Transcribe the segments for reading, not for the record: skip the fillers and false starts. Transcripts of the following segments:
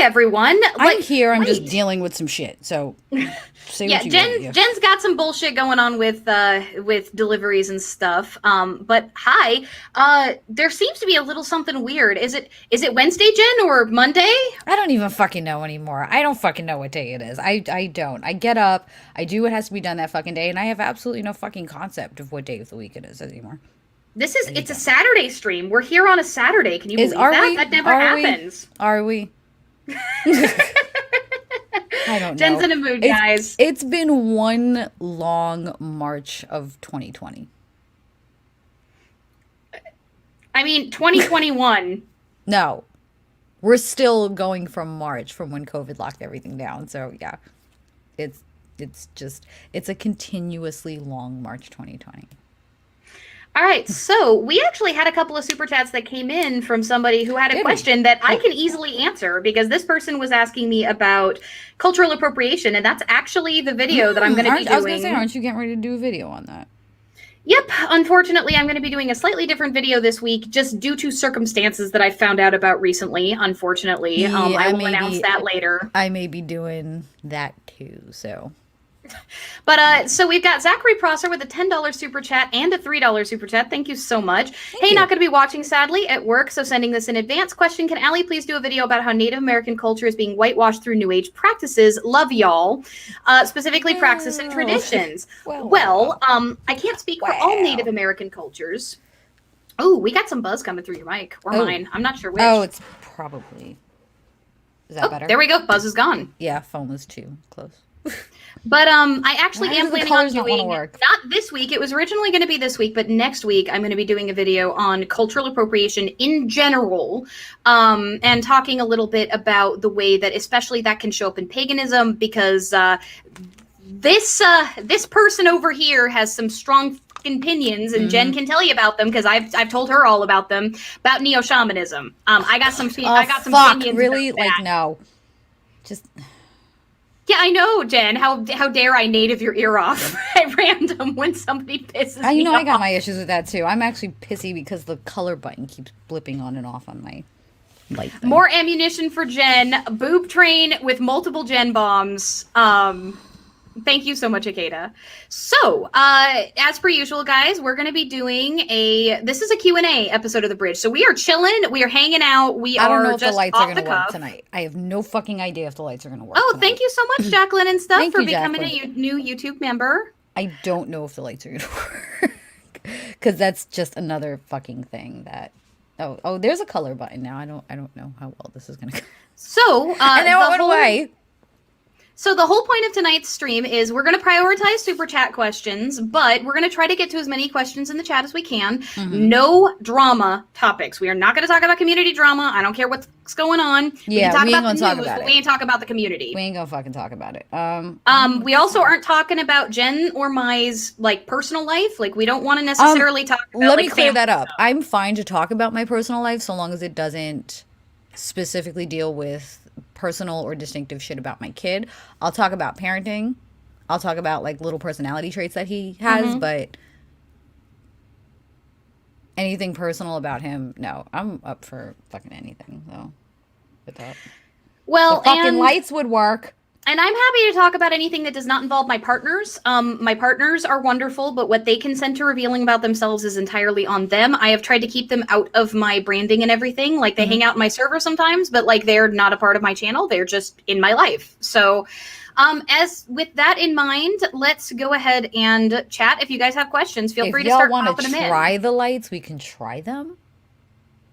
everyone. I'm here. I'm just dealing with some shit. So, say what you want. Jen's got some bullshit going on with deliveries and stuff. But hi. There seems to be a little something weird. Is it Wednesday, Jen, or Monday? I don't even fucking know anymore. I don't fucking know what day it is. I don't. I get up. I do what has to be done that fucking day, and I have absolutely no fucking concept of what day of the week it is anymore. It's a Saturday stream. We're here on a Saturday. Can you believe that? That never happens. Are we? I don't know. Jen's in a mood, guys. It's been one long March of 2020. I mean, 2021. No. We're still going from March, from when COVID locked everything down. So, yeah. It's a continuously long March 2020. All right, so we actually had a couple of super chats that came in from somebody who had a question that I can easily answer, because this person was asking me about cultural appropriation, and that's actually the video that I'm going to be doing. I was going to say, aren't you getting ready to do a video on that? Yep. Unfortunately, I'm going to be doing a slightly different video this week, just due to circumstances that I found out about recently, unfortunately. Yeah, I will announce that later. I may be doing that too, so... But so we've got Zachary Prosser with a $10 super chat and a $3 super chat. Thank you so much. Hey, not going to be watching, sadly, at work, so sending this in advance. Question: can Allie please do a video about how Native American culture is being whitewashed through New Age practices? Love y'all. Specifically practice and traditions. I can't speak for all Native American cultures. Oh, we got some buzz coming through your mic. Or mine. I'm not sure which. Oh, it's probably... Is that better? There we go. Buzz is gone. Yeah, phone was too close. But I actually am planning on doing, not this week, it was originally going to be this week, but next week I'm going to be doing a video on cultural appropriation in general, and talking a little bit about the way that especially that can show up in paganism, because this person over here has some strong fucking opinions, and Jen can tell you about them, because I've told her all about them, about neo-shamanism. I got some opinions really? about that. Like, no. Just... Yeah, I know, Jen. How dare I native your ear off at random when somebody pisses me off. I got my issues with that too. I'm actually pissy because the color button keeps blipping on and off on my light thing. More ammunition for Jen. Boob train with multiple Jen bombs. Thank you so much, Akeda. So, as per usual, guys, we're going to be doing this is a Q&A episode of The Bridge. So we are chilling. We are hanging out. I don't know if the lights are going to work tonight. I have no fucking idea if the lights are going to work tonight. Thank you so much, Jacqueline and stuff, for becoming a new YouTube member. I don't know if the lights are going to work. Because that's just another fucking thing that... Oh, there's a color button now. I don't know how well this is going to go. So, and then it went away. So the whole point of tonight's stream is we're going to prioritize super chat questions, but we're going to try to get to as many questions in the chat as we can. No drama topics. We are not going to talk about community drama. I don't care what's going on. Yeah, we ain't going to talk about it. We ain't talk about the community. We ain't going to fucking talk about it. We also aren't talking about Jen or Mai's personal life. We don't want to necessarily talk about Let me clear that up. I'm fine to talk about my personal life so long as it doesn't specifically deal with personal or distinctive shit about my kid. I'll talk about parenting. I'll talk about little personality traits that he has, but anything personal about him, no. I'm up for fucking anything, though. With that. Well, the fucking lights would work. And I'm happy to talk about anything that does not involve my partners. My partners are wonderful, but what they consent to revealing about themselves is entirely on them. I have tried to keep them out of my branding and everything. They hang out in my server sometimes, but they're not a part of my channel. They're just in my life. So as with that in mind, let's go ahead and chat. If you guys have questions, feel free to start popping them in. If y'all want to try the lights, we can try them.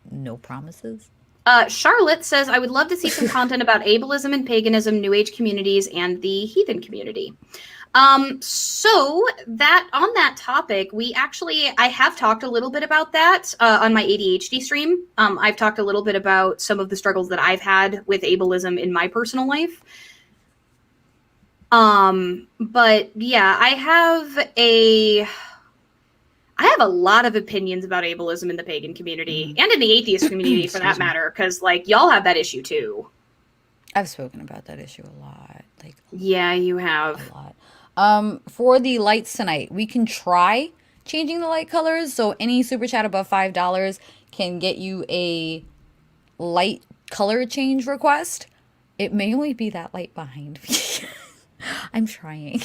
No promises. Charlotte says, I would love to see some content about ableism and paganism, New Age communities, and the heathen community. So that on that topic, I have talked a little bit about that on my ADHD stream. I've talked a little bit about some of the struggles that I've had with ableism in my personal life. But yeah, I have a lot of opinions about ableism in the pagan community and in the atheist community for that matter, because y'all have that issue too. I've spoken about that issue a lot. Yeah, you have. A lot. For the lights tonight, we can try changing the light colors. So any super chat above $5 can get you a light color change request. It may only be that light behind me. I'm trying.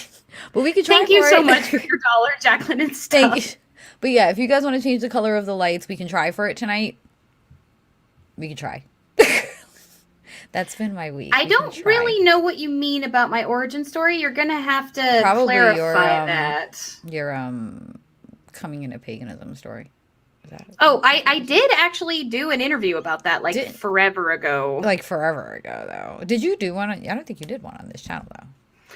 But we could try Thank you for so it. much for your dollar, Jacqueline and Thank you. stuff. But yeah, if you guys want to change the color of the lights, we can try for it tonight. We can try. That's been my week. I We can don't try. really know what you mean about my origin story. You're gonna have to Probably clarify that. your coming into paganism story. Is that Oh, I did actually do an interview about that forever ago. like forever ago though? Did you do one? I don't think you did one on this channel though.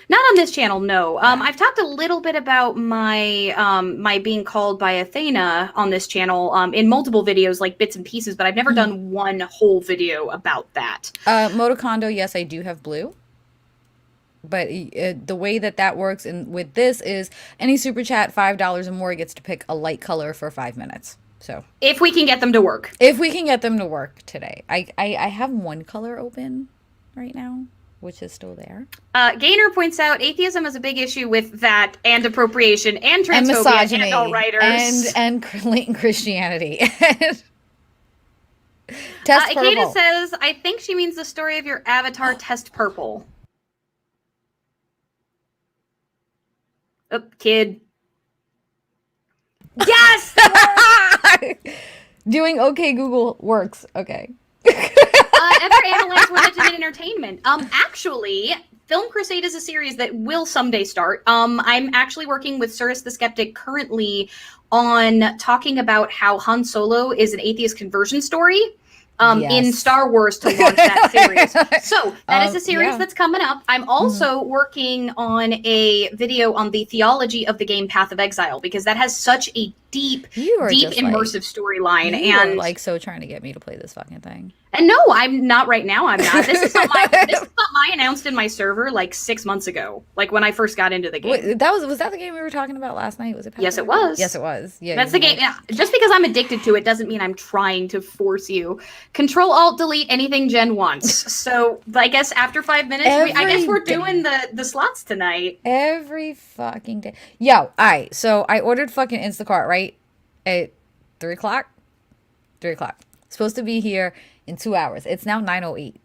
Not on this channel, no. I've talked a little bit about my my being called by Athena on this channel in multiple videos, like bits and pieces, but I've never done one whole video about that. Motocondo, yes, I do have blue. But the way that works with this is any super chat $5 or more gets to pick a light color for 5 minutes. So if we can get them to work. If we can get them to work today. I have one color open right now, which is still there. Gaynor points out atheism has a big issue with that and appropriation and transphobia and misogyny all writers. And latent Christianity. Test purple. Akeda says, I think she means the story of your avatar Test Purple. Oh, kid. Yes! Doing okay Google works. Okay. Ever analyze religion and entertainment? Actually, Film Crusade is a series that will someday start. I'm actually working with Cirrus the Skeptic currently on talking about how Han Solo is an atheist conversion story. In Star Wars to launch that series. So that is a series that's coming up. I'm also working on a video on the theology of the game Path of Exile, because that has such a deep immersive storyline. And like so trying to get me to play this fucking thing. And no, I'm not right now. I'm not. This is something I announced in my server like 6 months ago, like when I first got into the game. Wait, was that the game we were talking about last night? Was it? Yes, it was. Yes, it was. Yeah, that's the game. Yeah. Just because I'm addicted to it doesn't mean I'm trying to force you. Control Alt Delete anything Jen wants. So I guess after 5 minutes, I guess we're doing the slots tonight. Every fucking day. Yo, all right. So I ordered fucking Instacart right at 3 o'clock. 3 o'clock. Supposed to be here in 2 hours. It's now 9:08.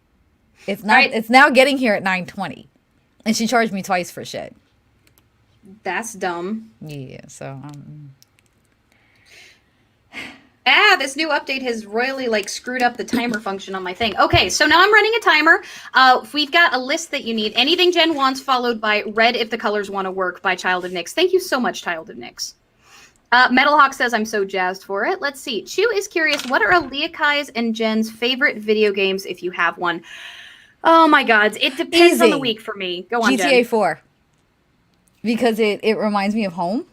It's not. Right. It's now getting here at 9:20, and she charged me twice for shit. That's dumb. Yeah. So. This new update has royally screwed up the timer function on my thing. Okay, so now I'm running a timer. We've got a list that you need. Anything Jen wants, followed by Red if the colors want to work by Child of Nyx. Thank you so much, Child of Nyx. Metalhawk says, I'm so jazzed for it. Let's see. Chew is curious, what are Aleakai's and Jen's favorite video games if you have one? Oh my god. It depends on the week for me. Go on, GTA Jen. 4. Because it reminds me of home.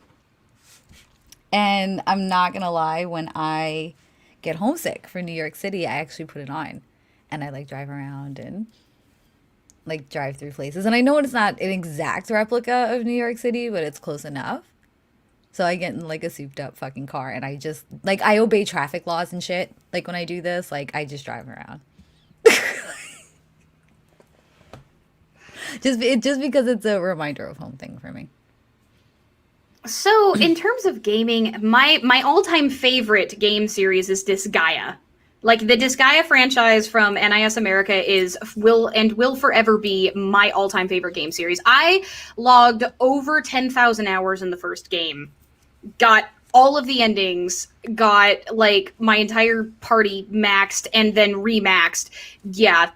And I'm not going to lie, when I get homesick for New York City, I actually put it on. And I drive around and drive through places. And I know it's not an exact replica of New York City, but it's close enough. So I get in a souped up fucking car and I just I obey traffic laws and shit. When I do this, I just drive around. just because it's a reminder of home thing for me. So in terms of gaming, my all-time favorite game series is Disgaea. The Disgaea franchise from NIS America will forever be my all-time favorite game series. I logged over 10,000 hours in the first game. Got all of the endings, got my entire party maxed and then remaxed. Yeah,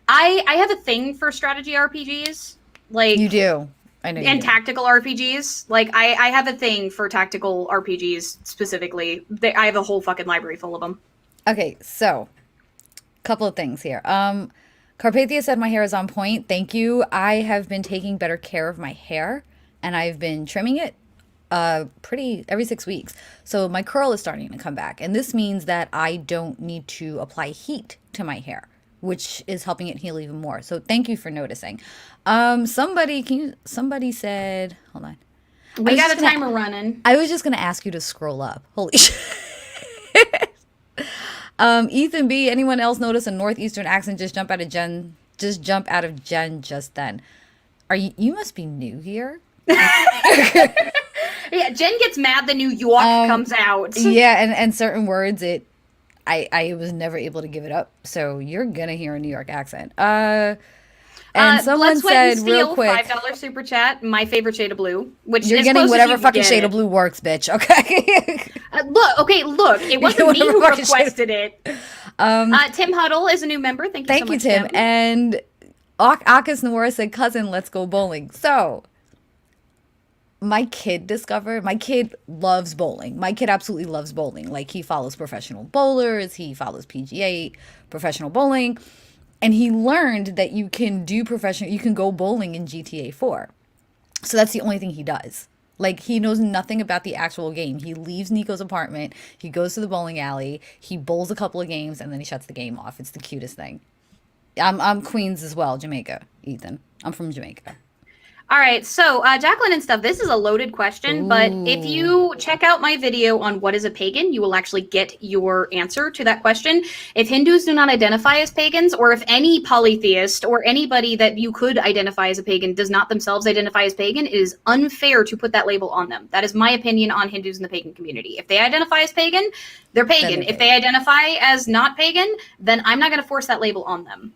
I have a thing for strategy RPGs. You do. I know. And tactical RPGs. I have a thing for tactical RPGs specifically. I have a whole fucking library full of them. Okay, so couple of things here. Carpathia said my hair is on point. Thank you. I have been taking better care of my hair and I've been trimming it every 6 weeks. So my curl is starting to come back. And this means that I don't need to apply heat to my hair, which is helping it heal even more. So thank you for noticing. Somebody said, hold on. We got a timer running. I was just going to ask you to scroll up. Holy shit. Ethan B, anyone else notice a northeastern accent just jump out of Jen just then? You must be new here? Yeah, Jen gets mad the New York comes out. Yeah, and certain words I was never able to give it up. So you're gonna hear a New York accent. And someone Blood, Sweat, and said Steel, real quick, $5 super chat. My favorite shade of blue, which you're is getting close as whatever you can fucking get shade it. of blue works, bitch. Okay. Look. It wasn't me whatever who fucking shade of- requested it. Tim Huddle is a new member. Thank you so Thank you, much, Tim. And Akas Nora said, cousin, let's go bowling. So my kid loves bowling. My kid absolutely loves bowling. Like, he follows professional bowlers, he follows PGA professional bowling, and he learned that you can go bowling in GTA 4. So that's the only thing he does. Like, he knows nothing about the actual game. He leaves Nico's apartment, he goes to the bowling alley, he bowls a couple of games, and then he shuts the game off. It's the cutest thing. I'm Queens as well, Jamaica, Ethan. I'm from Jamaica. All right, so Jacqueline and stuff, this is a loaded question, but if you check out my video on what is a pagan, you will actually get your answer to that question. If Hindus do not identify as pagans, or if any polytheist or anybody that you could identify as a pagan does not themselves identify as pagan, it is unfair to put that label on them. That is my opinion on Hindus in the pagan community. If they identify as pagan, they're pagan. If they identify as not pagan, then I'm not going to force that label on them.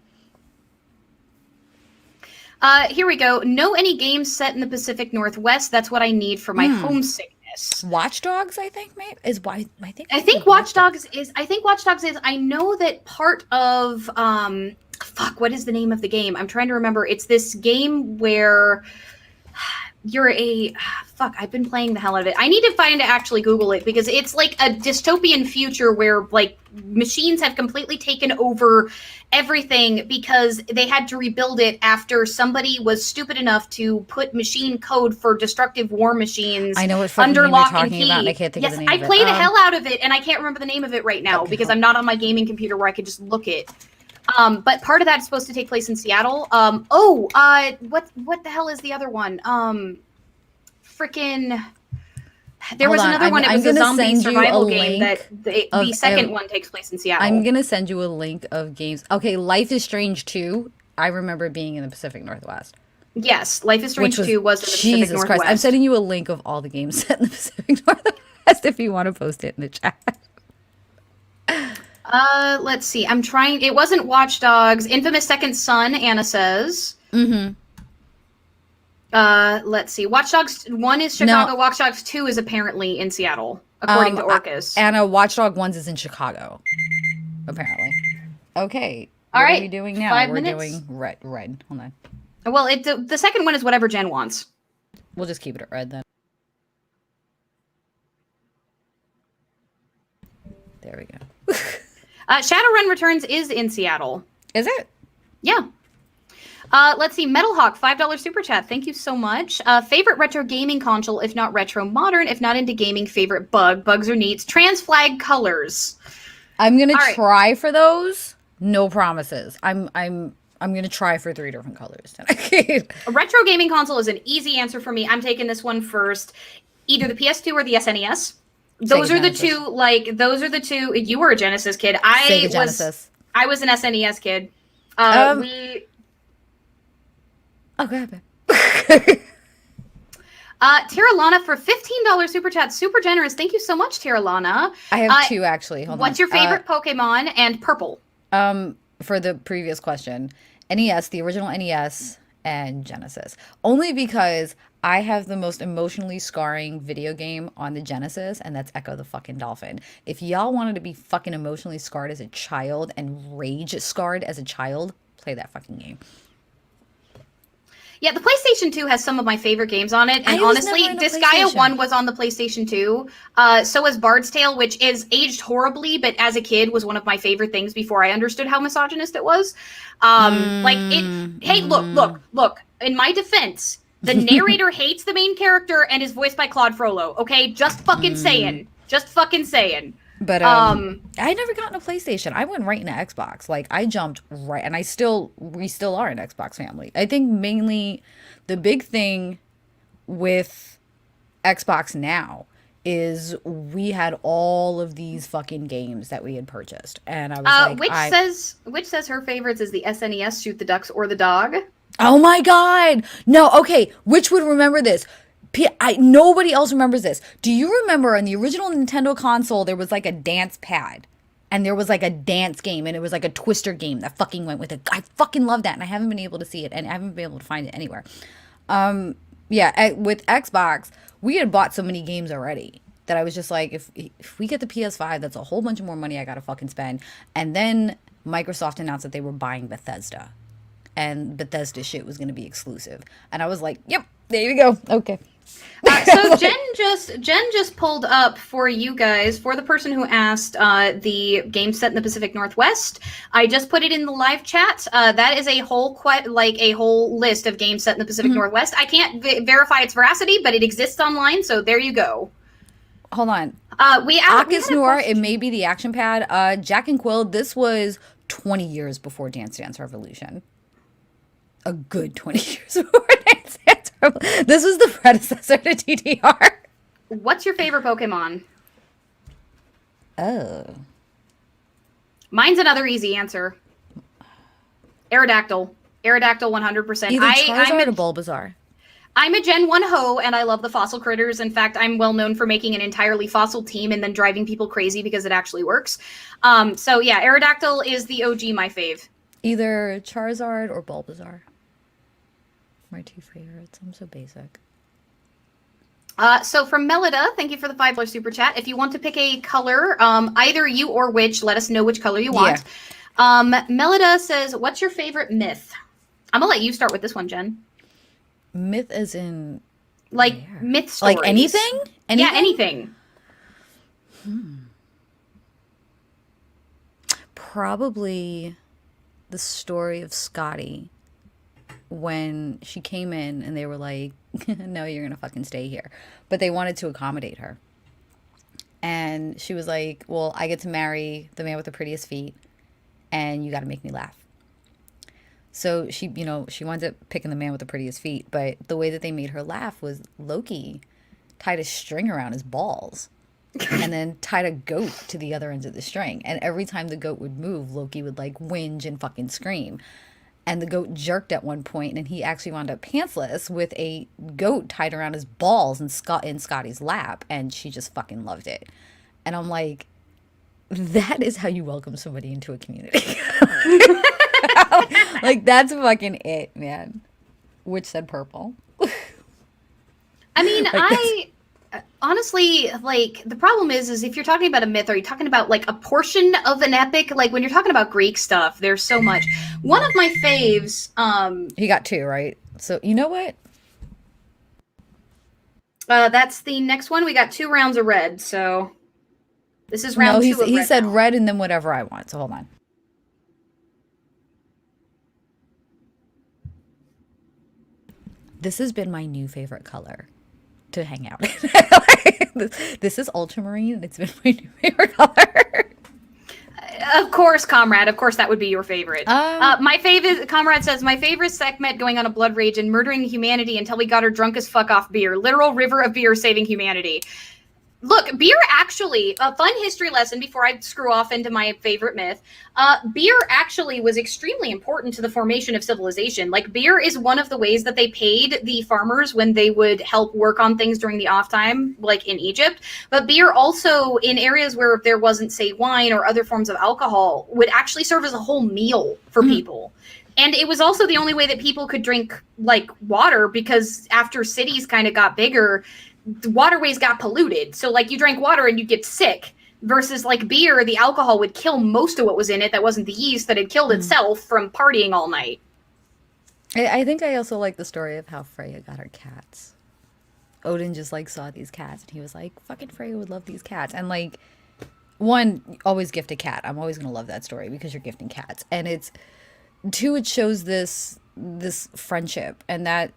Here we go. Know any games set in the Pacific Northwest? That's what I need for my homesickness. Watch Dogs, I think, maybe is why I think Watch Dogs is. I know that part of what is the name of the game? I'm trying to remember. It's this game where you're I've been playing the hell out of it. I need to actually Google it, because it's like a dystopian future where like machines have completely taken over everything because they had to rebuild it after somebody was stupid enough to put machine code for destructive war machines. I know what under fucking lock you're and talking key. about, and I can't think of the name I of it. play the hell out of it, and I can't remember the name of it right now because I'm not on my gaming computer where I could just look it. But part of that is supposed to take place in Seattle. What the hell is the other one? There was another one. It was a zombie survival game that the second one takes place in Seattle. I'm gonna send you a link of games. Okay, Life is Strange 2. I remember being in the Pacific Northwest. Yes, Life is Strange 2 was in the Pacific Jesus Northwest. Christ! I'm sending you a link of all the games set in the Pacific Northwest if you want to post it in the chat. Let's see. I'm trying. It wasn't Watch Dogs. Infamous Second Son, Anna says. Mm-hmm. Let's see. Watch Dogs 1 is Chicago. No. Watch Dogs 2 is apparently in Seattle, according to Orcus. Anna, Watch Dog 1 is in Chicago, apparently. Okay. All right. What are we doing now? 5 We're minutes. doing red. Hold on. Well, the second one is whatever Jen wants. We'll just keep it at red then. There we go. Shadowrun Returns is in Seattle. Is it? Yeah. Let's see. Metalhawk, $5 super chat. Thank you so much. Favorite retro gaming console, if not retro modern, if not into gaming, favorite bug. Bugs or needs. Trans flag colors. I'm gonna try for those. No promises. I'm gonna try for 3 different colors. A retro gaming console is an easy answer for me. I'm taking this one first. Either the PS2 or the SNES. Those are the two. Those are the two. You were a Genesis kid. I was an SNES kid. Oh, go ahead. Tara Lana for $15 super chat. Super generous. Thank you so much, Tara Lana. I have 2 actually. Hold on. What's your favorite Pokemon and purple? For the previous question, NES, the original NES, and Genesis. Only because I have the most emotionally scarring video game on the Genesis, and that's Echo the fucking Dolphin. If y'all wanted to be fucking emotionally scarred as a child and rage scarred as a child, play that fucking game. Yeah, the PlayStation 2 has some of my favorite games on it, and honestly, Disgaea 1 was on the PlayStation 2. So was Bard's Tale, which is aged horribly, but as a kid was one of my favorite things before I understood how misogynist it was. Hey, look. In my defense, the narrator hates the main character and is voiced by Claude Frollo. Okay, just fucking saying. But I never got in a PlayStation. I went right into Xbox. Like, I jumped right, and we still are an Xbox family. I think mainly the big thing with Xbox now is we had all of these fucking games that we had purchased, and I was like, which says her favorites is the SNES, Shoot the Ducks or the Dog. Oh my god! No, okay. Which would remember this? Nobody else remembers this. Do you remember on the original Nintendo console there was like a dance pad, And there was like a dance game, and it was like a Twister game that fucking went with it. I fucking love that, and I haven't been able to see it, and I haven't been able to find it anywhere. Yeah, with Xbox, we had bought so many games already that I was just like, if we get the PS5, that's a whole bunch more money I gotta fucking spend. And then Microsoft announced that they were buying Bethesda, and Bethesda shit was gonna be exclusive, and I was like, yep, there you go, okay. So Jen just pulled up for you guys, for the person who asked, the game set in the Pacific Northwest. I just put it in the live chat. That is a whole list of games set in the Pacific Northwest. I can't verify its veracity, but it exists online. So there you go. Hold on. Akis Noir, it may be the action pad. JACandQuill, this was 20 years before Dance Dance Revolution. A good 20 years before Dance Dance Revolution. This was the predecessor to TTR. What's your favorite Pokemon? Oh. Mine's another easy answer. Aerodactyl. Aerodactyl 100%. Either Charizard or Bulbasaur. I'm a Gen 1 hoe, and I love the fossil critters. In fact, I'm well known for making an entirely fossil team and then driving people crazy because it actually works. So yeah, Aerodactyl is the OG, my fave. Either Charizard or Bulbasaur. My two favorites. I'm so basic. So from Melida, thank you for the $5 super chat. If you want to pick a color, either you or Witch, let us know which color you want. Yeah. Melida says, what's your favorite myth? I'm going to let you start with this one, Jen. Myth as in... Like myth stories. Like anything? Yeah, anything. Probably the story of Scotty. When she came in and they were like, no, you're gonna fucking stay here, but they wanted to accommodate her, and she was like, well, I get to marry the man with the prettiest feet, and you got to make me laugh. So she winds up picking the man with the prettiest feet, but the way that they made her laugh was Loki tied a string around his balls and then tied a goat to the other end of the string, and every time the goat would move, Loki would like whinge and fucking scream. And the goat jerked at one point, and he actually wound up pantsless with a goat tied around his balls in Scotty's lap, and she just fucking loved it. And I'm like, that is how you welcome somebody into a community. Like, that's fucking it, man. Which said purple. I mean, like honestly, like, the problem is if you're talking about a myth, are you talking about like a portion of an epic? Like, when you're talking about Greek stuff, there's so much. One of my faves, he got two, right? So you know what? That's the next one. We got 2 rounds of red, so this is round 2 of he red said now. red and then whatever I want. So hold on. This has been my new favorite color to hang out in. This is ultramarine, and it's been my new favorite color. Of course, Comrade. Of course, that would be your favorite. My favorite, Comrade says, my favorite segment going on a blood rage and murdering humanity until we got her drunk as fuck off beer. Literal river of beer saving humanity. Look, beer actually, a fun history lesson before I screw off into my favorite myth. Beer actually was extremely important to the formation of civilization. Like, beer is one of the ways that they paid the farmers when they would help work on things during the off time, like in Egypt. But beer also, in areas where there wasn't, say, wine or other forms of alcohol, would actually serve as a whole meal for people. And it was also the only way that people could drink, like, water, because after cities kind of got bigger, the waterways got polluted. So, like, you drank water and you get sick. Versus, like, beer, the alcohol would kill most of what was in it that wasn't the yeast that had killed itself from partying all night. I think I also like the story of how Freya got her cats. Odin just, like, saw these cats, and he was like, fucking Freya would love these cats. And, like, one, always gift a cat. I'm always going to love that story because you're gifting cats. And it's, 2, it shows this friendship, and that...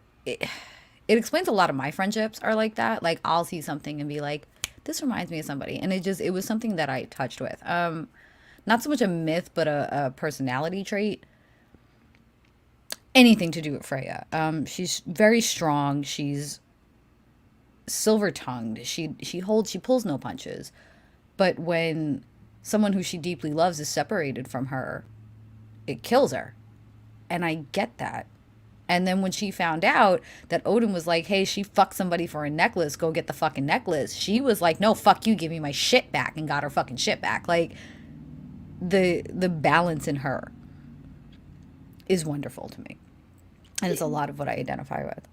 It explains a lot of my friendships are like that. Like, I'll see something and be like, this reminds me of somebody. And it was something that I touched with. Not so much a myth, but a personality trait. Anything to do with Freya. She's very strong. She's silver-tongued. She pulls no punches. But when someone who she deeply loves is separated from her, it kills her. And I get that. And then when she found out that Odin was like, hey, she fucked somebody for a necklace, go get the fucking necklace. She was like, no, fuck you, give me my shit back, and got her fucking shit back. Like, the balance in her is wonderful to me. And it's a lot of what I identify with.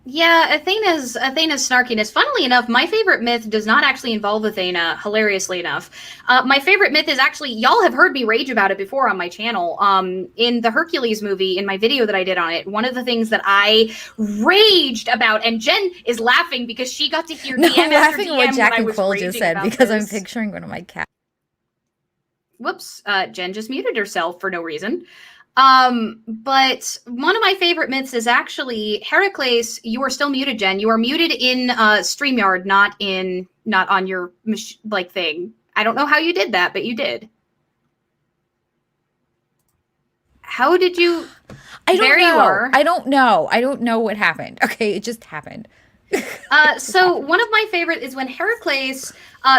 Yeah, Athena's snarkiness. Funnily enough, my favorite myth does not actually involve Athena, hilariously enough. My favorite myth is actually, y'all have heard me rage about it before on my channel. In the Hercules movie, in my video that I did on it, one of the things that I raged about, and Jen is laughing because she got to hear No, DM I'm laughing at what JACandQuill just said because I'm picturing one of my cats. Whoops, Jen just muted herself for no reason. But one of my favorite myths is actually Heracles. You are still muted, Jen. You are muted in StreamYard, not on your thing. I don't know how you did that, but you did. How did you? I don't there know. You are. I don't know. I don't know what happened. Okay, it just happened. So one of my favorite is when Heracles,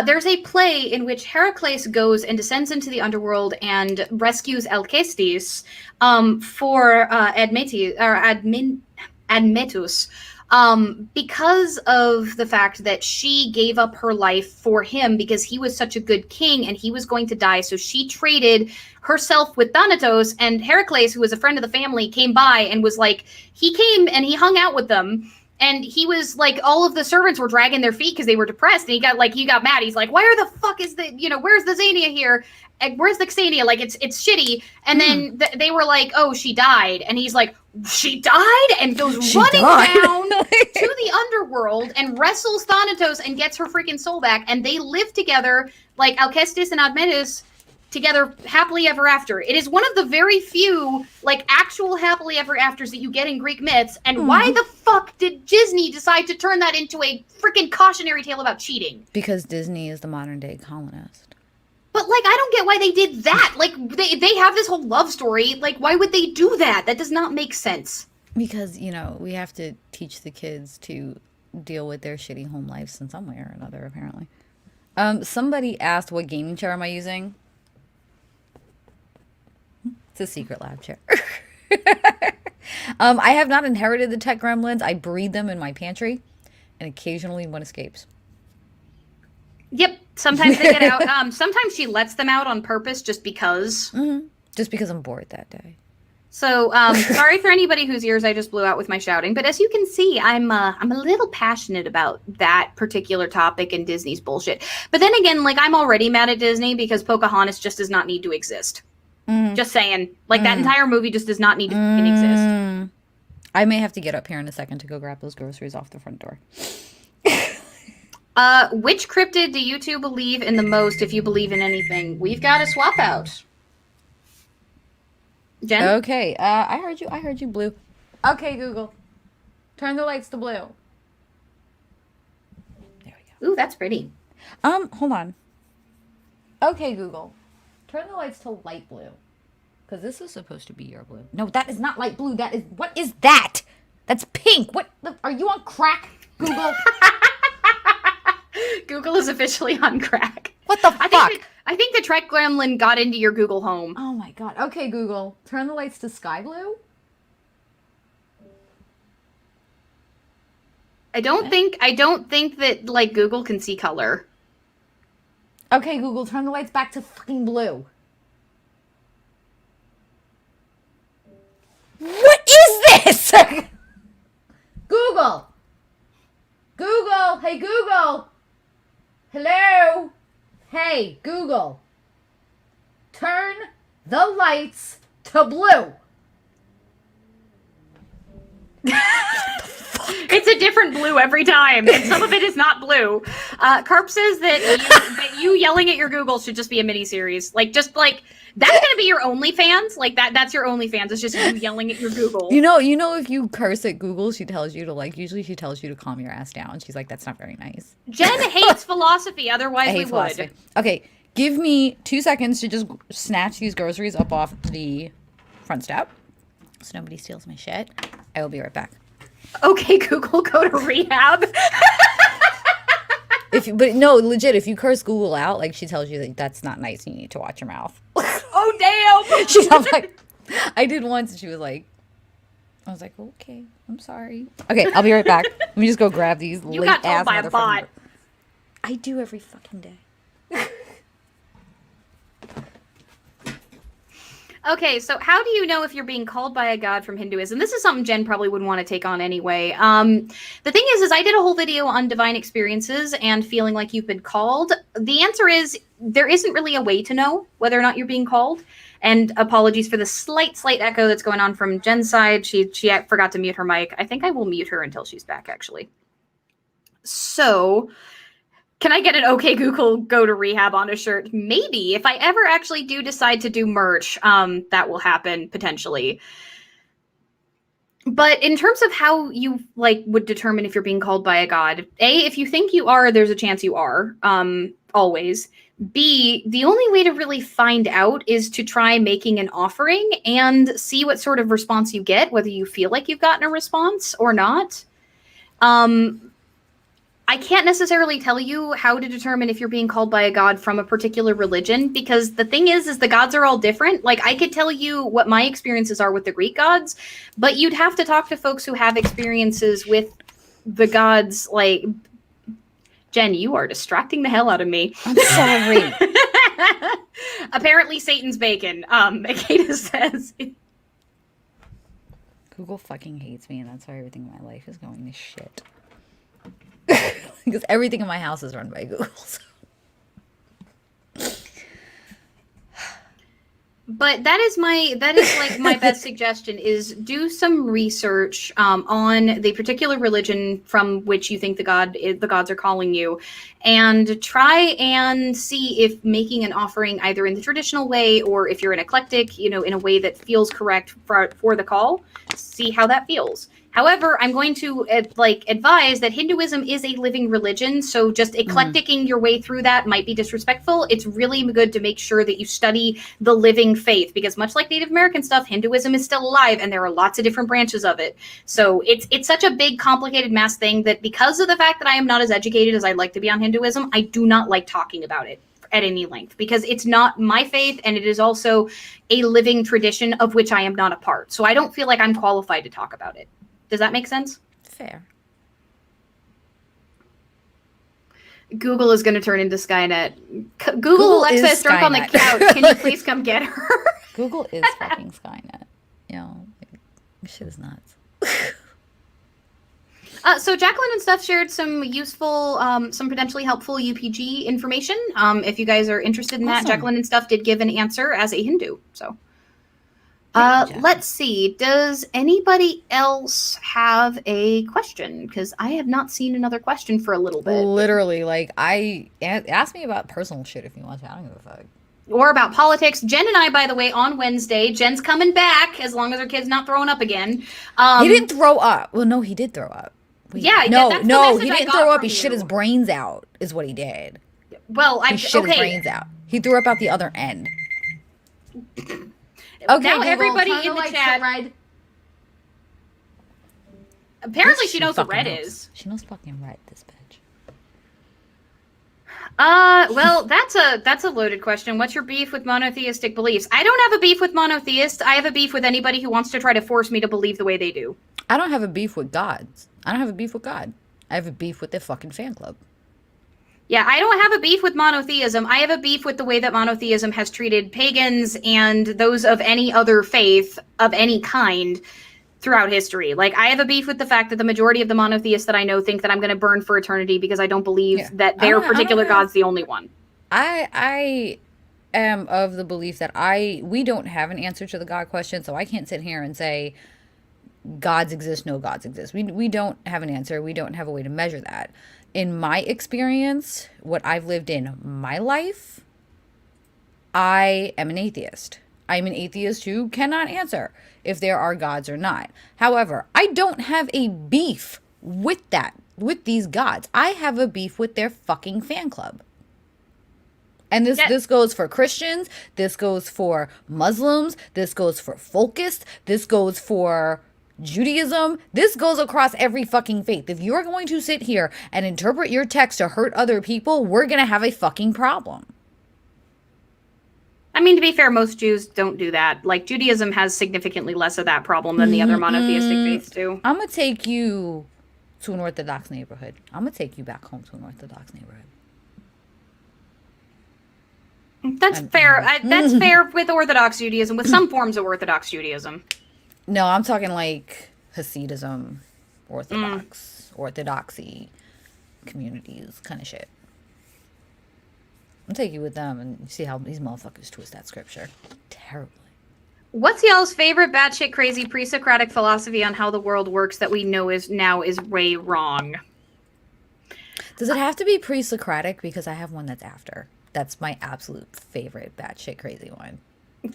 there's a play in which Heracles goes and descends into the underworld and rescues Alcestis for Admetus, because of the fact that she gave up her life for him because he was such a good king and he was going to die. So she traded herself with Thanatos, and Heracles, who was a friend of the family, came by and was like, he came and he hung out with them. And he was like, all of the servants were dragging their feet because they were depressed. And he got mad. He's like, where the fuck is where's the Xenia here? And where's the Xenia? Like, it's shitty. And then they were like, oh, she died. And he's like, she died? And goes running down to the underworld and wrestles Thanatos and gets her freaking soul back. And they live together, like Alcestis and Admetus, together happily ever after. It is one of the very few like actual happily ever afters that you get in Greek myths. And why the fuck did Disney decide to turn that into a freaking cautionary tale about cheating? Because Disney is the modern day colonist. But like, I don't get why they did that. Like, they have this whole love story. Like, why would they do that? That does not make sense. Because, we have to teach the kids to deal with their shitty home lives in some way or another, apparently. Somebody asked, what gaming chair am I using? It's a secret lab chair. I have not inherited the tech gremlins. I breed them in my pantry, and occasionally one escapes. Yep. Sometimes they get out. Sometimes she lets them out on purpose just because. Mm-hmm. Just because I'm bored that day. So, sorry for anybody whose ears I just blew out with my shouting, but as you can see, I'm a little passionate about that particular topic and Disney's bullshit. But then again, like, I'm already mad at Disney because Pocahontas just does not need to exist. Just saying. Like, that entire movie just does not need to fucking exist. I may have to get up here in a second to go grab those groceries off the front door. Which cryptid do you two believe in the most, if you believe in anything? We've got a swap out. Jen? Okay, I heard you, Blue. Okay, Google. Turn the lights to blue. There we go. Ooh, that's pretty. Hold on. Okay, Google. Turn the lights to light blue. Because this is supposed to be your blue. No, that is not light blue. What is that? That's pink. Are you on crack, Google? Google is officially on crack. What the fuck? I think the Trek Gremlin got into your Google Home. Oh my god. Okay, Google. Turn the lights to sky blue. I don't think that like Google can see color. Okay, Google, turn the lights back to fucking blue. What is this? Google. Google. Hey, Google. Hello. Hey, Google. Turn the lights to blue. It's a different blue every time, and some of it is not blue. Carp says that you yelling at your Google should just be a mini-series. Like, just like, that's gonna be your OnlyFans? Like, that's your OnlyFans. It's just you yelling at your Google. You know, if you curse at Google, she tells you to, usually she tells you to calm your ass down. She's like, that's not very nice. Jen hates philosophy, otherwise we would. Philosophy. Okay, give me 2 seconds to just snatch these groceries up off the front step so nobody steals my shit. I will be right back. Okay, Google, go to rehab. But no, legit, if you curse Google out, like, she tells you that that's not nice and you need to watch your mouth. Oh, damn! She's I'm like, I did once and she was like, I was like, okay, I'm sorry. Okay, I'll be right back. Let me just go grab these You got told by a bot. I do every fucking day. Okay, so how do you know if you're being called by a god from Hinduism? This is something Jen probably wouldn't want to take on anyway. The thing is I did a whole video on divine experiences and feeling like you've been called. The answer is there isn't really a way to know whether or not you're being called. And apologies for the slight echo that's going on from Jen's side. She forgot to mute her mic. I think I will mute her until she's back, actually. So, can I get an okay Google go to rehab on a shirt? Maybe. If I ever actually do decide to do merch, that will happen potentially. But in terms of how you would determine if you're being called by a god, A, if you think you are, there's a chance you are, always. B, the only way to really find out is to try making an offering and see what sort of response you get, whether you feel like you've gotten a response or not. I can't necessarily tell you how to determine if you're being called by a god from a particular religion, because the thing is the gods are all different. Like, I could tell you what my experiences are with the Greek gods, but you'd have to talk to folks who have experiences with the gods. Jen, you are distracting the hell out of me. I'm sorry. Apparently Satan's bacon, Makeda says. Google fucking hates me, and that's why everything in my life is going to shit. Because everything in my house is run by Google. So. But that is my best suggestion is do some research on the particular religion from which you think the gods are calling you, and try and see if making an offering either in the traditional way or if you're an eclectic, in a way that feels correct for the call, see how that feels. However, I'm going to advise that Hinduism is a living religion, so just eclecticing your way through that might be disrespectful. It's really good to make sure that you study the living faith, because much like Native American stuff, Hinduism is still alive, and there are lots of different branches of it. So it's such a big, complicated mass thing that because of the fact that I am not as educated as I'd like to be on Hinduism, I do not like talking about it at any length, because it's not my faith, and it is also a living tradition of which I am not a part. So I don't feel like I'm qualified to talk about it. Does that make sense? Fair. Google is going to turn into Skynet. Google Alexa is drunk on the couch. Can you please come get her? Google is fucking Skynet. Shit is nuts. So Jacqueline and stuff shared some useful, some potentially helpful UPG information. If you guys are interested in that, Jacqueline and stuff did give an answer as a Hindu. So. Let's see. Does anybody else have a question? Because I have not seen another question for a little bit. Literally, ask me about personal shit if you want to. I don't give a fuck. Or about politics. Jen and I, by the way, on Wednesday, Jen's coming back as long as her kid's not throwing up again. He didn't throw up. Well, no, he did throw up. Yeah, no, he didn't throw up. He shit his brains out, is what he did. Well, he shit his brains out. He threw up out the other end. Okay, now Google, everybody in the chat. Apparently, she knows what red is. She knows fucking red, this bitch. Well, that's a loaded question. What's your beef with monotheistic beliefs? I don't have a beef with monotheists. I have a beef with anybody who wants to try to force me to believe the way they do. I don't have a beef with gods. I don't have a beef with God. I have a beef with their fucking fan club. Yeah, I don't have a beef with monotheism. I have a beef with the way that monotheism has treated pagans and those of any other faith of any kind throughout history. I have a beef with the fact that the majority of the monotheists that I know think that I'm going to burn for eternity because I don't believe that their particular God's the only one. I am of the belief that we don't have an answer to the God question, so I can't sit here and say gods exist, no gods exist. We don't have an answer. We don't have a way to measure that. In my experience, what I've lived in my life, I am an atheist. I'm an atheist who cannot answer if there are gods or not. However, I don't have a beef with these gods. I have a beef with their fucking fan club. And this goes for Christians, this goes for Muslims, this goes for folkists, this goes for Judaism, this goes across every fucking faith. If you're going to sit here and interpret your text to hurt other people, we're going to have a fucking problem. I mean, to be fair, most Jews don't do that. Judaism has significantly less of that problem than the other monotheistic faiths do. I'm going to take you to an Orthodox neighborhood. I'm going to take you back home to an Orthodox neighborhood. That's fair. That's fair with Orthodox Judaism, with some forms of Orthodox Judaism. No, I'm talking like Hasidism, Orthodoxy communities, kind of shit. I'll take you with them and see how these motherfuckers twist that scripture. Terribly. What's y'all's favorite batshit crazy pre-Socratic philosophy on how the world works that we know is way wrong? Does it have to be pre-Socratic? Because I have one that's after. That's my absolute favorite batshit crazy one.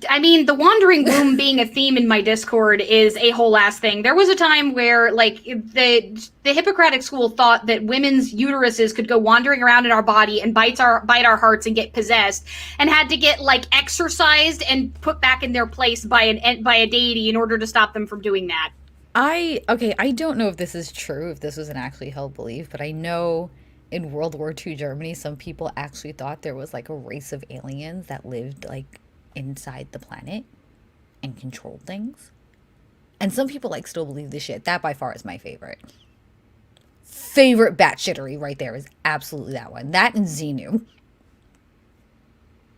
I mean, the wandering womb being a theme in my Discord is a whole ass thing. There was a time where, like, the Hippocratic school thought that women's uteruses could go wandering around in our body and bite our hearts and get possessed, and had to get like exorcised and put back in their place by a deity in order to stop them from doing that. I don't know if this is true, if this was an actually held belief, but I know in World War II Germany, some people actually thought there was like a race of aliens that lived like inside the planet and controlled things. And some people like still believe this shit. That by far is my favorite. Favorite batshittery right there is absolutely that one. That and Xenu.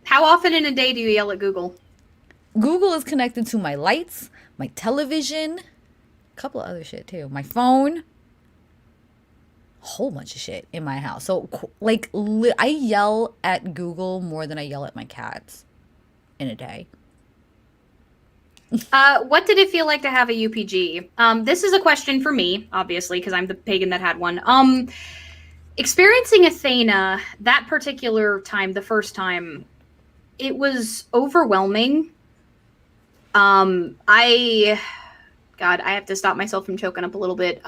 How often in a day do you yell at Google? Google is connected to my lights, my television, a couple of other shit too. My phone. A whole bunch of shit in my house. So like I yell at Google more than I yell at my cats in a day. What did it feel like to have a UPG? This is a question for me, obviously, because I'm the pagan that had one. Experiencing Athena that particular time, the first time, it was overwhelming. I have to stop myself from choking up a little bit.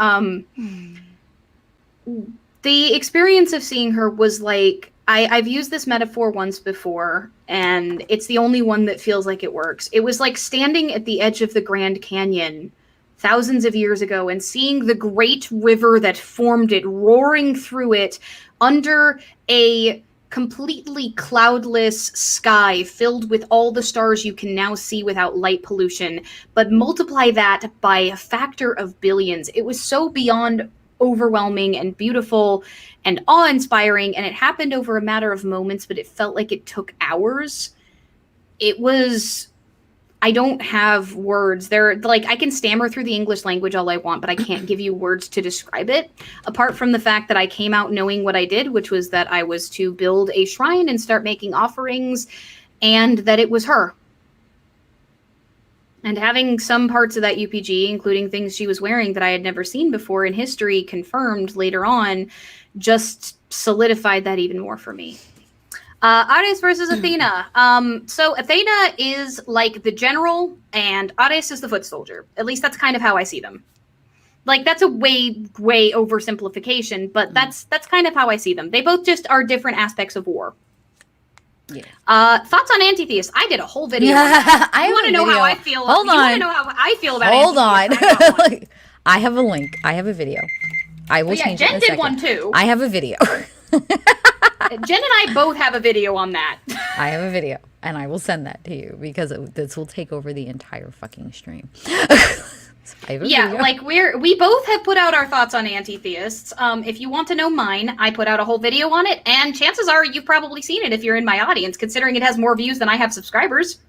The experience of seeing her was like, I've used this metaphor once before, and it's the only one that feels like it works. It was like standing at the edge of the Grand Canyon thousands of years ago and seeing the great river that formed it roaring through it under a completely cloudless sky filled with all the stars you can now see without light pollution, but multiply that by a factor of billions. It was so beyond overwhelming and beautiful and awe-inspiring, and it happened over a matter of moments, but it felt like it took hours. It was... I don't have words. They're like, I can stammer through the English language all I want, but I can't give you words to describe it. Apart from the fact that I came out knowing what I did, which was that I was to build a shrine and start making offerings, and that it was her. And having some parts of that UPG, including things she was wearing that I had never seen before in history, confirmed later on, just solidified that even more for me. Ares versus Athena. So Athena is like the general, and Ares is the foot soldier. At least that's kind of how I see them. Like, that's a way oversimplification, but that's kind of how I see them. They both just are different aspects of war. Yeah. Thoughts on anti-theists? I did a whole video. I want to know how I feel. Hold on. You want to know how I feel about Hold on. anti-theists? I have a link. I have a video. I will change it in a second. Jen did one too. I have a video. Jen and I both have a video on that. I have a video, and I will send that to you because this will take over the entire fucking stream. Yeah, like we both have put out our thoughts on anti-theists. If you want to know mine, I put out a whole video on it, and chances are you've probably seen it if you're in my audience, considering it has more views than I have subscribers.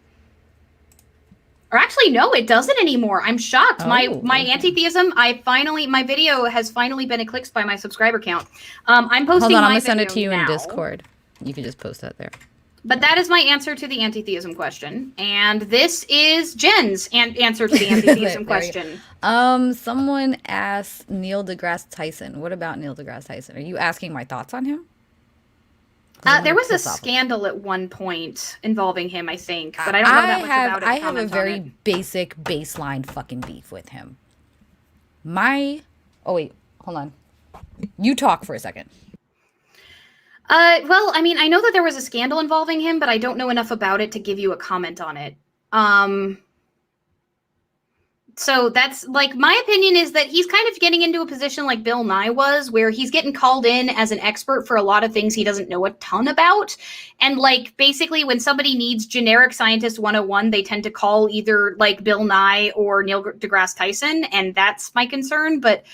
Or actually, no, it doesn't anymore. I'm shocked. Oh, my anti-theism, my video has finally been eclipsed by my subscriber count. I'm posting. Hold on, my I'm gonna send it to you now, in Discord. You can just post that there. But that is my answer to the anti-theism question, and this is Jen's answer to the anti-theism question. Someone asked Neil deGrasse Tyson. What about Neil deGrasse Tyson? Are you asking my thoughts on him? There was a scandal at one point involving him, I think, but I don't know that much about it. I have a very basic baseline fucking beef with him. Oh wait, hold on. You talk for a second. Well, I mean, I know that there was a scandal involving him, but I don't know enough about it to give you a comment on it. So that's, like, my opinion is that he's kind of getting into a position like Bill Nye was, where he's getting called in as an expert for a lot of things he doesn't know a ton about. And, like, basically when somebody needs generic scientist 101, they tend to call either, like, Bill Nye or Neil deGrasse Tyson, and that's my concern. But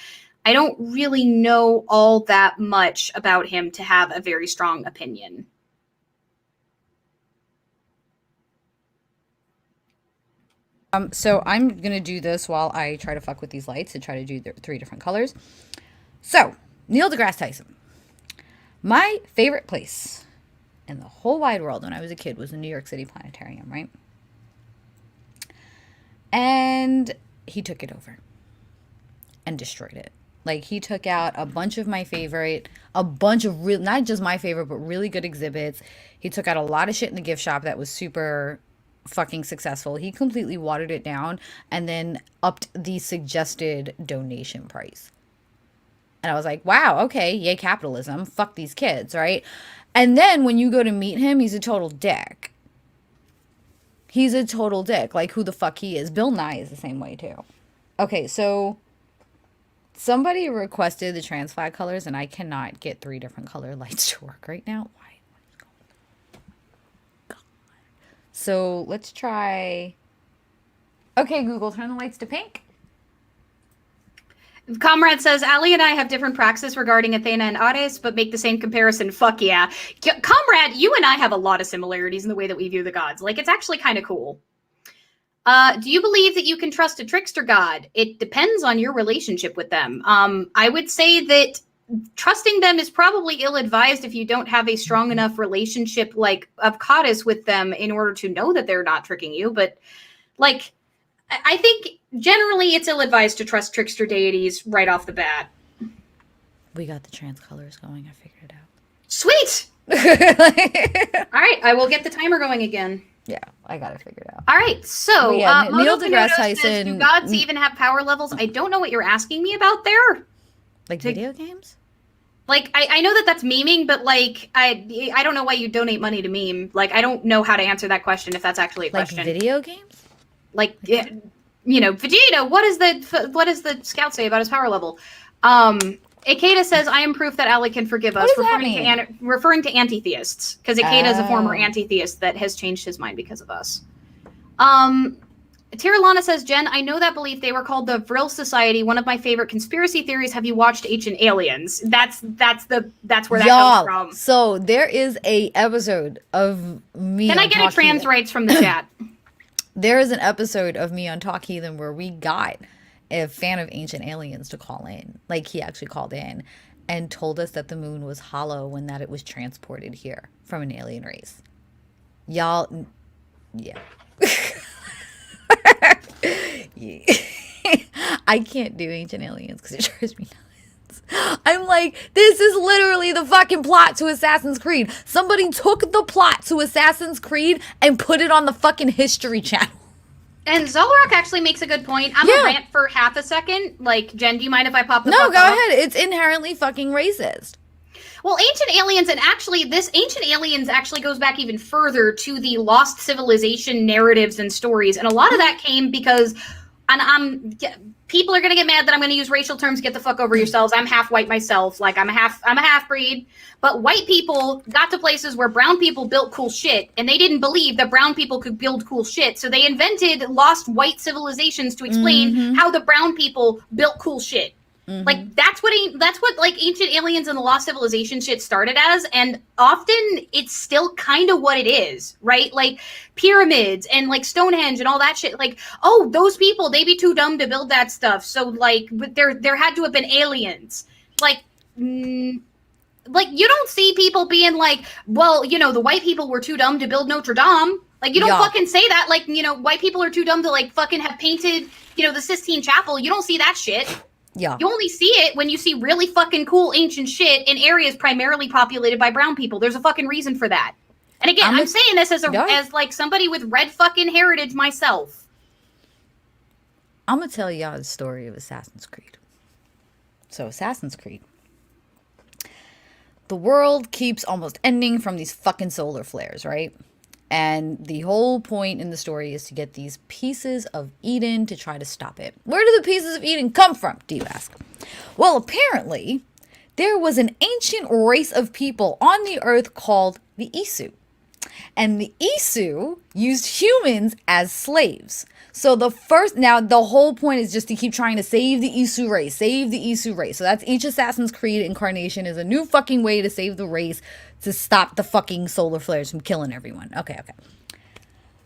I don't really know all that much about him to have a very strong opinion. So I'm going to do this while I try to fuck with these lights and try to do the 3 different colors. So, Neil deGrasse Tyson. My favorite place in the whole wide world when I was a kid was the New York City Planetarium, right? And he took it over and destroyed it. Like, he took out a bunch of my favorite, a bunch of real, not just my favorite, but really good exhibits. He took out a lot of shit in the gift shop that was super fucking successful. He completely watered it down and then upped the suggested donation price. And I was like, wow, okay, yay capitalism. Fuck these kids, right? And then when you go to meet him, he's a total dick. He's a total dick. Like, who the fuck he is. Bill Nye is the same way, too. Okay, so somebody requested the trans flag colors, and I cannot get 3 different color lights to work right now. Why? What is going on? God. So let's try. Okay, Google, turn the lights to pink. Comrade says, Ali and I have different praxis regarding Athena and Ares, but make the same comparison. Fuck yeah. Comrade, you and I have a lot of similarities in the way that we view the gods. Like, it's actually kind of cool. Do you believe that you can trust a trickster god? It depends on your relationship with them. I would say that trusting them is probably ill-advised if you don't have a strong enough relationship, like, of goddess with them in order to know that they're not tricking you. But, like, I think generally it's ill-advised to trust trickster deities right off the bat. We got the trans colors going. I figured it out. Sweet! All right, I will get the timer going again. Yeah, I got it figured out. All right, so yeah, Neil Moto deGrasse Pinoto Tyson. says, do gods even have power levels? I don't know what you're asking me about there. Like video games? Like, I know that that's memeing, but, like, I don't know why you donate money to meme. Like, I don't know how to answer that question if that's actually a question. Like video games? Like, yeah, you know, Vegeta, what does the scout say about his power level? Ikeda says, I am proof that Ali can forgive us, referring to anti-theists, because Ikeda is a former anti-theist that has changed his mind because of us. Tiralana says, Jen, I know that belief. They were called the Vril Society. One of my favorite conspiracy theories. Have you watched Ancient Aliens? That's where that comes from. So there is a episode of me. Can I get a trans rights from the chat? There is an episode of me on Talk Heathen where we got a fan of Ancient Aliens to call in. Like, he actually called in and told us that the moon was hollow and that it was transported here from an alien race. Y'all, yeah. Yeah. I can't do Ancient Aliens because it drives me nuts. I'm like, this is literally the fucking plot to Assassin's Creed. Somebody took the plot to Assassin's Creed and put it on the fucking History Channel. And Zolrock actually makes a good point. I'm gonna rant for half a second. Like, Jen, do you mind if I pop the fuck No, go up? ahead. It's inherently fucking racist. Well, Ancient Aliens, and actually, this Ancient Aliens actually goes back even further to the Lost Civilization narratives and stories. And a lot of that came because, and people are going to get mad that I'm going to use racial terms. Get the fuck over yourselves. I'm half white myself. Like, I'm a half breed. But white people got to places where brown people built cool shit, and they didn't believe that brown people could build cool shit. So they invented lost white civilizations to explain how the brown people built cool shit. Like, that's what like Ancient Aliens and the Lost Civilization shit started as, and often it's still kind of what it is, right? Like pyramids and like Stonehenge and all that shit. Like, oh, those people, they be too dumb to build that stuff. So like, there had to have been aliens. Like, like you don't see people being like, well, you know, the white people were too dumb to build Notre Dame. Like, you don't fucking say that. Like, you know, white people are too dumb to like fucking have painted, you know, the Sistine Chapel. You don't see that shit. Yeah. You only see it when you see really fucking cool ancient shit in areas primarily populated by brown people. There's a fucking reason for that. And again, I'm saying this as as like somebody with red fucking heritage myself. I'm going to tell y'all the story of Assassin's Creed. So Assassin's Creed. The world keeps almost ending from these fucking solar flares, right? And the whole point in the story is to get these pieces of Eden to try to stop it. Where do the pieces of Eden come from, do you ask? Well, apparently, there was an ancient race of people on the earth called the Isu. And the Isu used humans as slaves. So the whole point is just to keep trying to save the Isu race, save the Isu race. So that's each Assassin's Creed incarnation is a new fucking way to save the race to stop the fucking solar flares from killing everyone. Okay.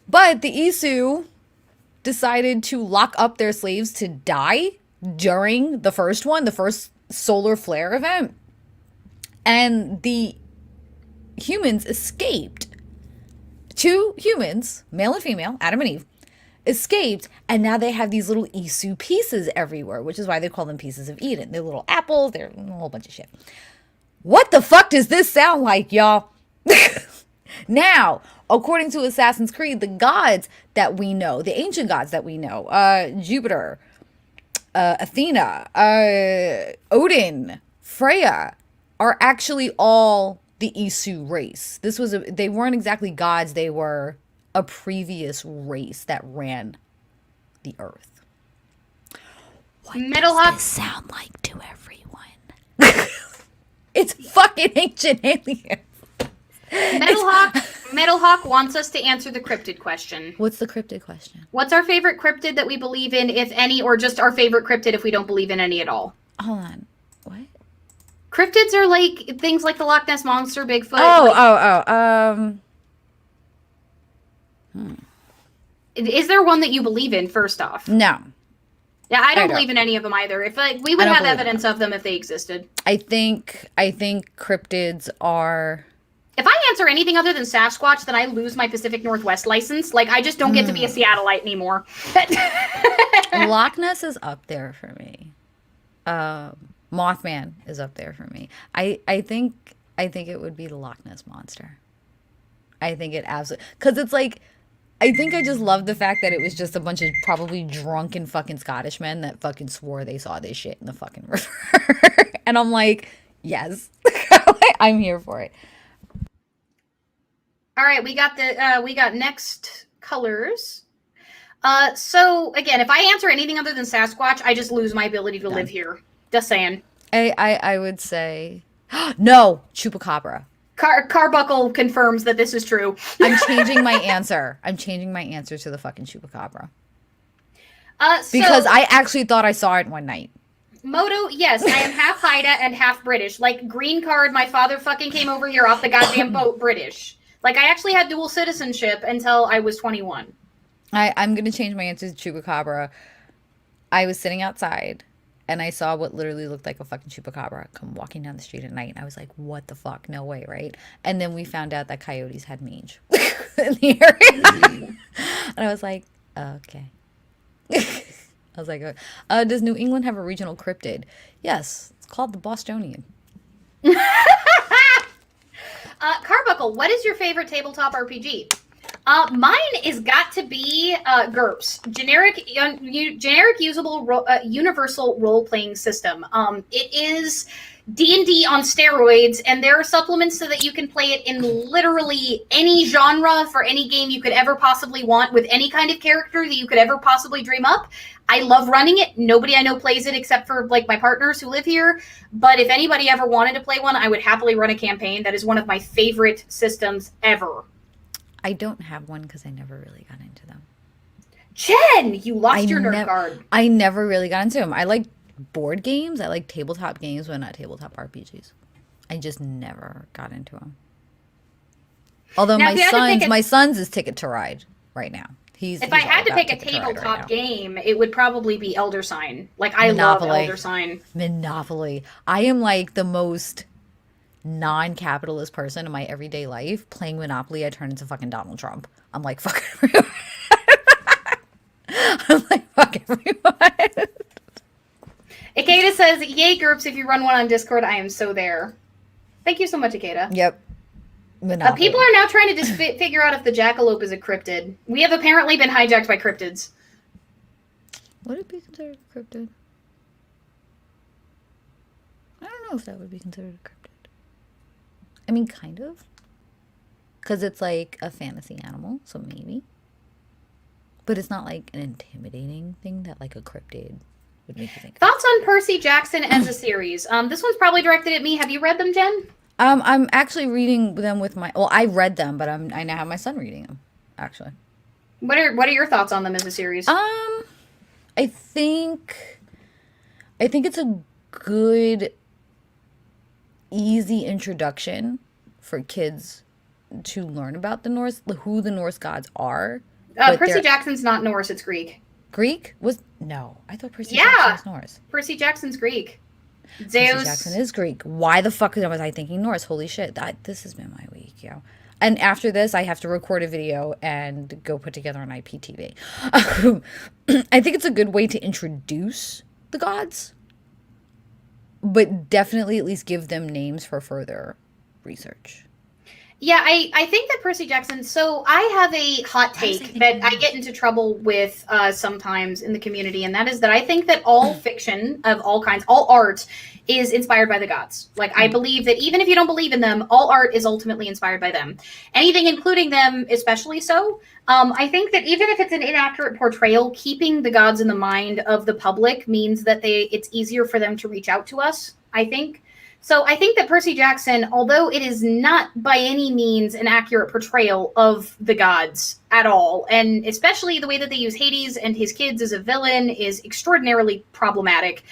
But the Isu decided to lock up their slaves to die during the first solar flare event. And the humans escaped. 2 humans, male and female, Adam and Eve, escaped, and now they have these little Isu pieces everywhere, which is why they call them pieces of Eden. They're little apples, they're a whole bunch of shit. What the fuck does this sound like, y'all? Now, according to Assassin's Creed, the gods that we know, the ancient gods that we know, Jupiter, Athena, Odin, Freya, are actually all the Isu race. They weren't exactly gods, they were a previous race that ran the earth. What does this sound like to everyone? It's fucking ancient aliens. Metalhawk wants us to answer the cryptid question. What's the cryptid question? What's our favorite cryptid that we believe in, if any, or just our favorite cryptid if we don't believe in any at all? Hold on. What? Cryptids are like things like the Loch Ness Monster, Bigfoot. Is there one that you believe in, first off? No. Yeah, I don't believe in any of them either. If we would have evidence of them if they existed. I think cryptids are... If I answer anything other than Sasquatch, then I lose my Pacific Northwest license. Like, I just don't get to be a Seattleite anymore. Loch Ness is up there for me. Mothman is up there for me. I think it would be the Loch Ness Monster. I think it absolutely... Because it's like... I think I just love the fact that it was just a bunch of probably drunken fucking Scottish men that fucking swore they saw this shit in the fucking river. And I'm like, yes. I'm here for it. All right, we got next colors. So again, if I answer anything other than Sasquatch, I just lose my ability to live here. Just saying. I would say no, Chupacabra. Carbuckle confirms that this is true. I'm changing my answer. I'm changing my answer to the fucking Chupacabra. Because I actually thought I saw it one night. Moto, yes, I am half Haida and half British. Like, green card, my father fucking came over here off the goddamn boat, British. Like, I actually had dual citizenship until I was 21. I'm going to change my answer to Chupacabra. I was sitting outside, and I saw what literally looked like a fucking Chupacabra come walking down the street at night. And I was like, what the fuck? No way, right? And then we found out that coyotes had mange in the area. And I was like, okay. I was like, does New England have a regional cryptid? Yes. It's called the Bostonian. Carbuckle, what is your favorite tabletop RPG? Mine is got to be GURPS, generic usable universal role-playing system. It is D&D on steroids, and there are supplements so that you can play it in literally any genre for any game you could ever possibly want with any kind of character that you could ever possibly dream up. I love running it. Nobody I know plays it except for like my partners who live here. But if anybody ever wanted to play one, I would happily run a campaign. That is one of my favorite systems ever. I don't have one because I never really got into them. Jen, you lost your nerd card. I never really got into them. I like board games. I like tabletop games, but not tabletop RPGs. I just never got into them. Although now, my son's is Ticket to Ride right now. If I had to pick a tabletop game, it would probably be Elder Sign. Like, I love Elder Sign. Monopoly. I am like the most non-capitalist person in my everyday life. Playing Monopoly, I turn into fucking Donald Trump. I'm like, fuck everyone. I'm like, fuck everyone. Ikeda says, yay, GURPS, if you run one on Discord, I am so there. Thank you so much, Ikeda. Yep. People are now trying to just figure out if the jackalope is a cryptid. We have apparently been hijacked by cryptids. Would it be considered a cryptid? I don't know if that would be considered a cryptid. I mean, kind of. Because it's like a fantasy animal, so maybe. But it's not like an intimidating thing that like a cryptid would make you think. Thoughts on Percy Jackson as a series? This one's probably directed at me. Have you read them, Jen? I'm actually reading them with my... Well, I read them, but I now have my son reading them, actually. What are your thoughts on them as a series? I think it's a good, easy introduction for kids to learn about the Norse, who the Norse gods are, But Percy they're Jackson's not Norse, it's Greek. Greek was no. I thought Percy Yeah. Jackson was Norse. Percy Jackson's Greek. Percy Zeus. Jackson is Greek. Why the fuck was I thinking Norse? Holy shit! This has been my week, yo. And after this, I have to record a video and go put together an IPTV. I think it's a good way to introduce the gods, but definitely at least give them names for further research. Yeah, I think that Percy Jackson. So I have a hot take that I get into trouble with sometimes in the community, and that is that I think that all fiction of all kinds, all art, is inspired by the gods. Like, I believe that even if you don't believe in them, all art is ultimately inspired by them. Anything including them, especially so. I think that even if it's an inaccurate portrayal, keeping the gods in the mind of the public means that it's easier for them to reach out to us, I think. So I think that Percy Jackson, although it is not by any means an accurate portrayal of the gods at all, and especially the way that they use Hades and his kids as a villain is extraordinarily problematic,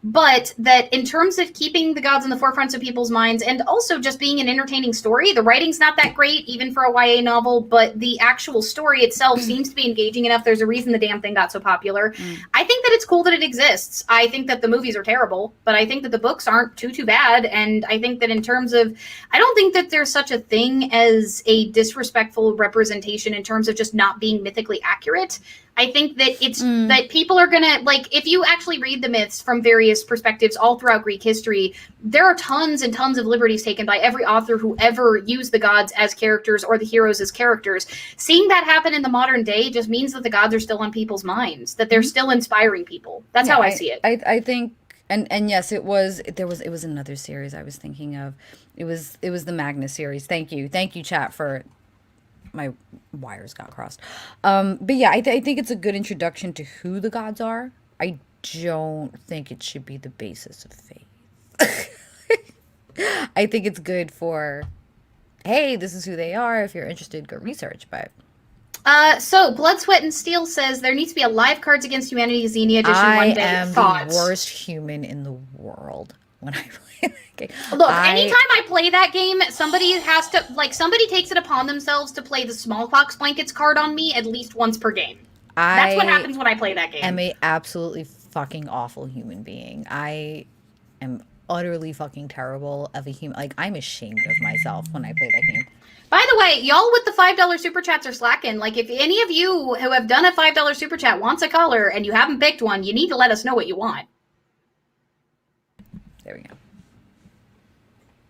but that in terms of keeping the gods in the forefront of people's minds and also just being an entertaining story, the writing's not that great, even for a YA novel, but the actual story itself seems to be engaging enough. There's a reason the damn thing got so popular. I think that it's cool that it exists. I think that the movies are terrible, but I think that the books aren't too bad. And I think that in terms of, I don't think that there's such a thing as a disrespectful representation in terms of just not being mythically accurate. I think that it's that people are going to, like, if you actually read the myths from various perspectives all throughout Greek history, there are tons and tons of liberties taken by every author who ever used the gods as characters or the heroes as characters. Seeing that happen in the modern day just means that the gods are still on people's minds, that they're still inspiring people. That's how I see it. I think, and yes, it was another series I was thinking of. It was the Magnus series. Thank you, chat, for my wires got crossed. But yeah, I think it's a good introduction to who the gods are. I don't think it should be the basis of faith. I think it's good for, hey, this is who they are. If you're interested, go research. But so Blood, Sweat, and Steel says there needs to be a live Cards Against Humanity Xenia edition one day. I am Thoughts? the worst human in the world when I play that game. Look, anytime I play that game, somebody has to, like, somebody takes it upon themselves to play the Smallpox Blankets card on me at least once per game. That's what happens when I play that game. I am a absolutely fucking awful human being. I am utterly fucking terrible of a human. Like, I'm ashamed of myself when I play that game. By the way, y'all with the $5 super chats are slacking. Like, if any of you who have done a $5 super chat wants a color and you haven't picked one, you need to let us know what you want. There we go.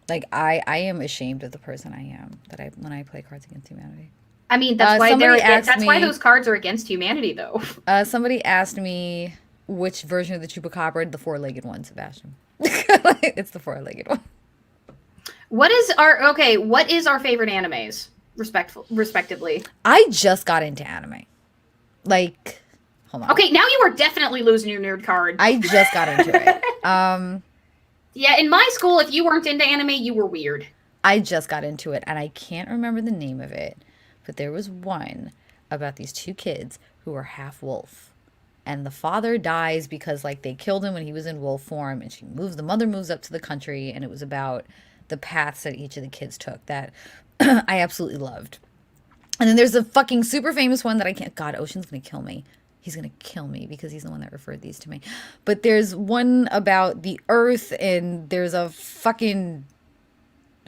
Like, I am ashamed of the person I am when I play Cards Against Humanity. I mean, that's why why those cards are against humanity, though. Somebody asked me which version of the Chupacabra, the four-legged one, Sebastian. It's the four-legged one. What is our favorite animes, respectively? I just got into anime. Like, hold on. Okay, now you are definitely losing your nerd card. I just got into it. Yeah, in my school, if you weren't into anime, you were weird. I just got into it, and I can't remember the name of it, but there was one about these two kids who were half wolf. And the father dies because, like, they killed him when he was in wolf form, and the mother moves up to the country, and it was about the paths that each of the kids took that I absolutely loved. And then there's a fucking super famous one that I can't, God, Ocean's gonna kill me. He's going to kill me because he's the one that referred these to me. But there's one about the earth, and there's a fucking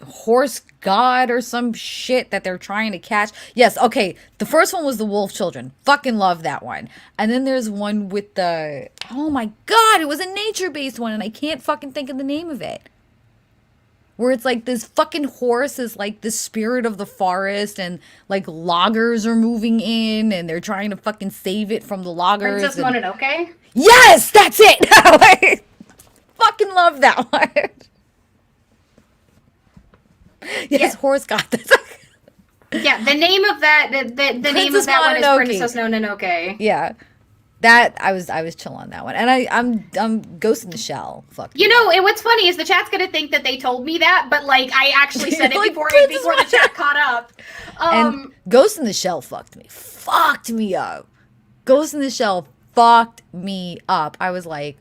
horse god or some shit that they're trying to catch. Yes, okay. The first one was the wolf children. Fucking love that one. And then there's one with the, oh my God, it was a nature-based one, and I can't fucking think of the name of it. Where it's like this fucking horse is like the spirit of the forest, and like loggers are moving in and they're trying to fucking save it from the loggers. Princess Mononoke? Yes, that's it! I fucking love that one. Yes, yeah. Horse got this. Yeah, the name of that the name of that one is Princess Mononoke. Yeah. That I was chill on that one, and I'm Ghost in the Shell. Fuck you know, and what's funny is the chat's gonna think that they told me that, but like I actually said it like, before the chat caught up. And Ghost in the Shell fucked me up. Ghost in the Shell fucked me up. I was like,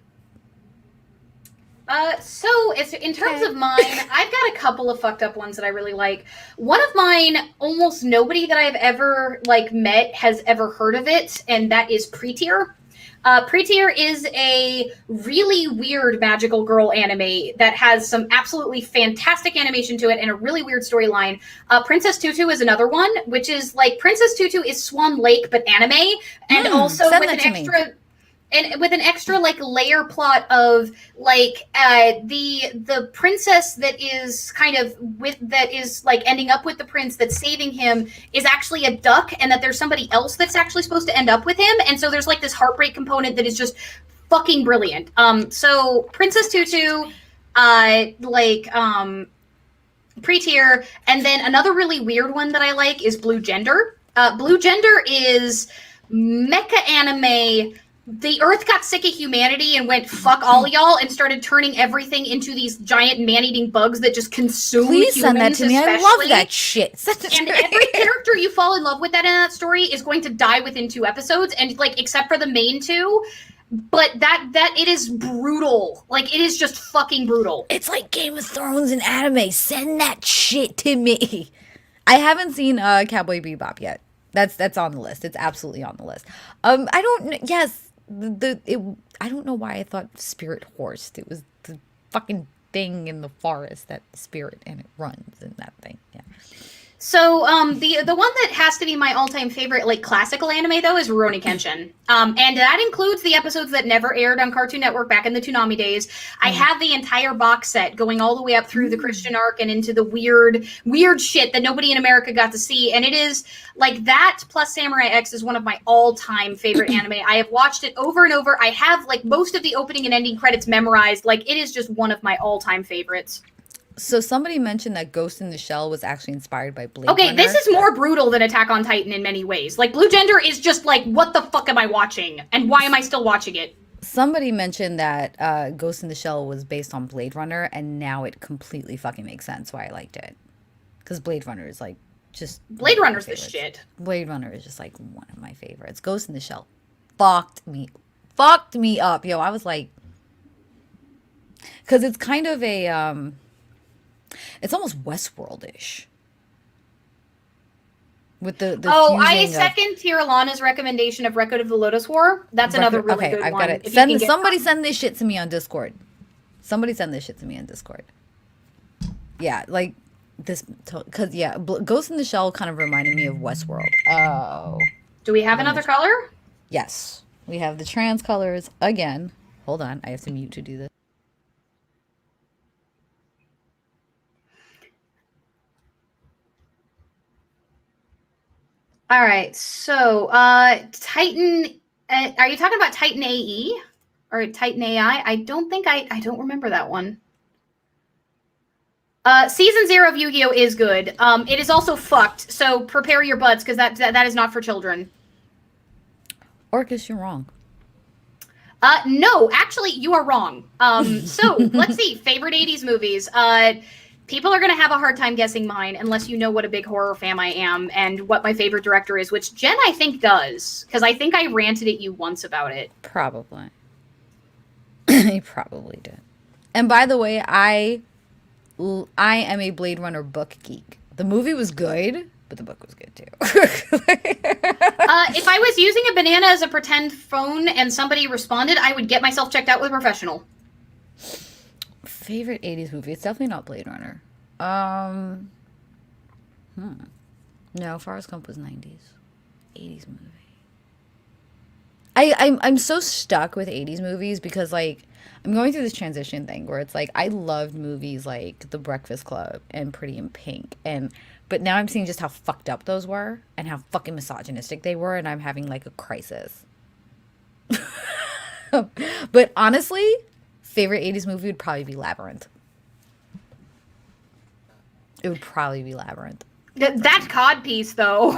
In terms of mine, I've got a couple of fucked up ones that I really like. One of mine, almost nobody that I've ever met has ever heard of it, and that is Pre-Tier. Pre-Tier is a really weird magical girl anime that has some absolutely fantastic animation to it and a really weird storyline. Princess Tutu is another one, which is Princess Tutu is Swan Lake but anime, and also with an extra. And with an extra layer plot of the princess that is ending up with the prince that's saving him is actually a duck, and that there's somebody else that's actually supposed to end up with him, and so there's this heartbreak component that is just fucking brilliant. So Princess Tutu, Pre-Tier, and then another really weird one that I like is Blue Gender. Blue Gender is mecha anime. The Earth got sick of humanity and went, fuck all of y'all, and started turning everything into these giant man-eating bugs that just consume humans. Please send that to me. I love that shit. And every character you fall in love with in that story is going to die within 2 episodes, and except for the main 2. But that it is brutal. It is just fucking brutal. It's like Game of Thrones and anime. Send that shit to me. I haven't seen Cowboy Bebop yet. That's on the list. It's absolutely on the list. I don't know why I thought Spirit Horse. It was the fucking thing in the forest, that spirit, and it runs in that thing. Yeah. So the one that has to be my all-time favorite classical anime though is Rurouni Kenshin. And that includes the episodes that never aired on Cartoon Network back in the Toonami days. I have the entire box set going all the way up through the Christian arc and into the weird shit that nobody in America got to see. And it is that plus Samurai X is one of my all-time favorite anime. I have watched it over and over. I have most of the opening and ending credits memorized. It is just one of my all-time favorites. So somebody mentioned that Ghost in the Shell was actually inspired by Blade Runner. Okay, this is more brutal than Attack on Titan in many ways. Blue Gender is just what the fuck am I watching? And why am I still watching it? Somebody mentioned that Ghost in the Shell was based on Blade Runner, and now it completely fucking makes sense why I liked it. Because Blade Runner is just... Blade Runner's the shit. Blade Runner is just one of my favorites. Ghost in the Shell fucked me up. Yo, I was like... Because it's kind of a... It's almost Westworld-ish. With the I second Tiralana's recommendation of Record of the Lotus War. That's another really good one. Okay, I've got it. Somebody send this shit to me on Discord. Yeah, this... Because, Ghost in the Shell kind of reminded me of Westworld. Oh. Do we have another color? Yes. We have the trans colors again. Hold on. I have to mute to do this. All right, so Titan, are you talking about Titan AE or Titan AI? I don't don't remember that one. Season 0 of Yu-Gi-Oh! Is good. It is also fucked, so prepare your butts, because that is not for children. Orcus, you're wrong. No, actually, you are wrong. So, let's see, favorite 80s movies. People are going to have a hard time guessing mine unless you know what a big horror fan I am and what my favorite director is, which Jen, I think, does. Because I think I ranted at you once about it. Probably. He probably did. And by the way, I am a Blade Runner book geek. The movie was good, but the book was good, too. If I was using a banana as a pretend phone and somebody responded, I would get myself checked out with a professional. Favorite 80s movie? It's definitely not Blade Runner. No, Forrest Gump was 90s. 80s movie. I'm so stuck with 80s movies because I'm going through this transition thing where it's I loved movies like The Breakfast Club and Pretty in Pink, but now I'm seeing just how fucked up those were and how fucking misogynistic they were, and I'm having a crisis. But honestly, favorite 80s movie would probably be Labyrinth. It would probably be Labyrinth. That cod piece, though.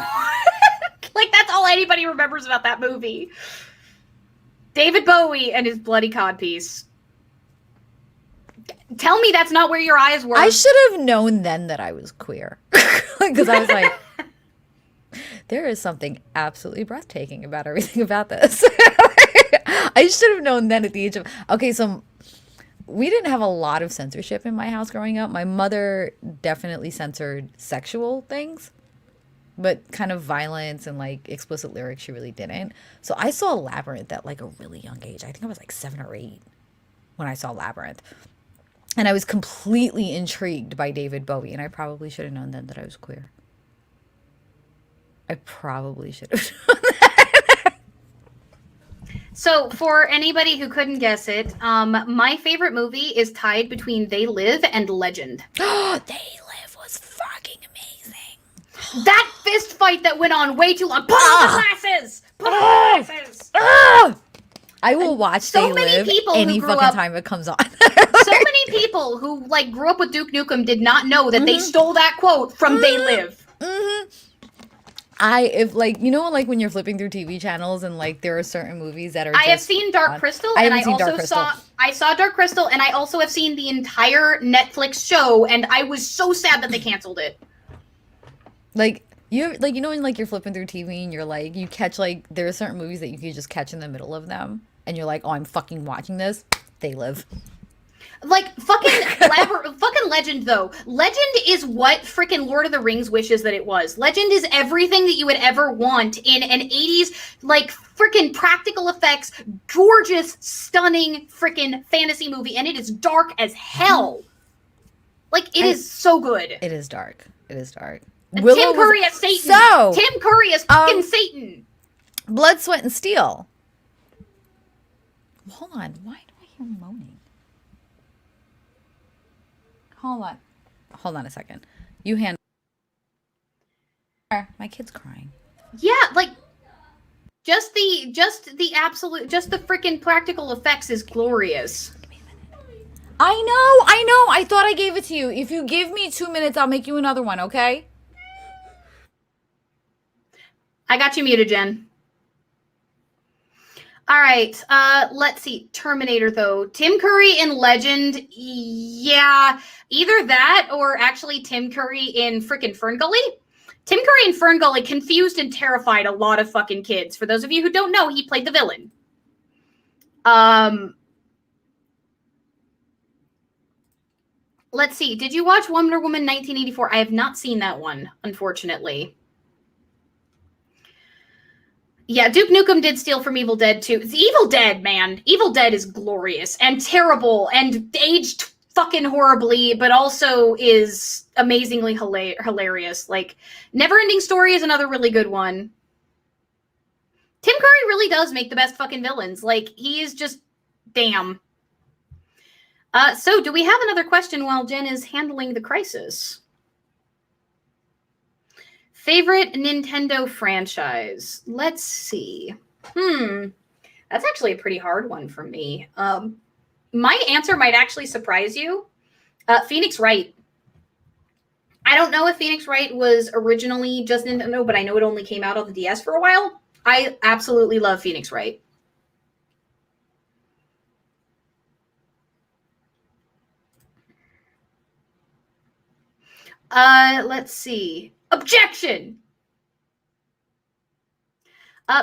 That's all anybody remembers about that movie. David Bowie and his bloody cod piece. Tell me that's not where your eyes were. I should have known then that I was queer. Because I was there is something absolutely breathtaking about everything about this. I should have known then at the age of... Okay, so we didn't have a lot of censorship in my house growing up. My mother definitely censored sexual things, but kind of violence and like explicit lyrics, she really didn't. So I saw Labyrinth at like a really young age. I think I was like 7 or 8 when I saw Labyrinth. And I was completely intrigued by David Bowie. And I probably should have known then that I was queer. I probably should have known that. So for anybody who couldn't guess it, my favorite movie is tied between They Live and Legend. They Live was fucking amazing. That fist fight that went on way too long. Put on the glasses! Put on the glasses! I will watch So They many Live people any who grew fucking up- time it comes on. So many people who like grew up with Duke Nukem did not know that they stole that quote from They Live. If like, you know, like when you're flipping through TV channels and like there are certain movies that are I have just seen Dark on- Crystal, I and haven't I seen Dark also Crystal. saw Dark Crystal, and I also have seen the entire Netflix show, and I was so sad that they canceled it. Like you know when like you're flipping through TV and you're like you catch like there are certain movies that you can just catch in the middle of them and you're like, oh, I'm fucking watching this. They Live. Like fucking Legend though. Legend is what freaking Lord of the Rings wishes that it was. Legend is everything that you would ever want in an 80s like freaking practical effects, gorgeous, stunning freaking fantasy movie, and it is dark as hell. Like it is so good. It is dark. It is dark. Tim Curry as Satan. So Tim Curry as fucking Satan. Blood, Sweat, and Steel. Hold on. Why do I hear moaning? Hold on a second. You handle. My kid's crying. Yeah, like just the freaking practical effects is glorious. I know. I thought I gave it to you. If you give me 2 minutes, I'll make you another one, okay? I got you muted, Jen. All right, let's see. Terminator, though. Tim Curry in Legend, yeah. Either that or actually Tim Curry in frickin' Ferngully. Tim Curry in Ferngully confused and terrified a lot of fucking kids. For those of you who don't know, he played the villain. Let's see. Did you watch Wonder Woman 1984? I have not seen that one, unfortunately. Yeah, Duke Nukem did steal from Evil Dead, too. It's Evil Dead, man. Evil Dead is glorious and terrible and aged fucking horribly, but also is amazingly hilarious. Like, Neverending Story is another really good one. Tim Curry really does make the best fucking villains. Like, he is just... damn. So, do we have another question while Jen is handling the crisis? Favorite Nintendo franchise? Let's see. That's actually a pretty hard one for me. My answer might actually surprise you. Phoenix Wright. I don't know if Phoenix Wright was originally just Nintendo, but I know it only came out on the DS for a while. I absolutely love Phoenix Wright. Let's see. Objection!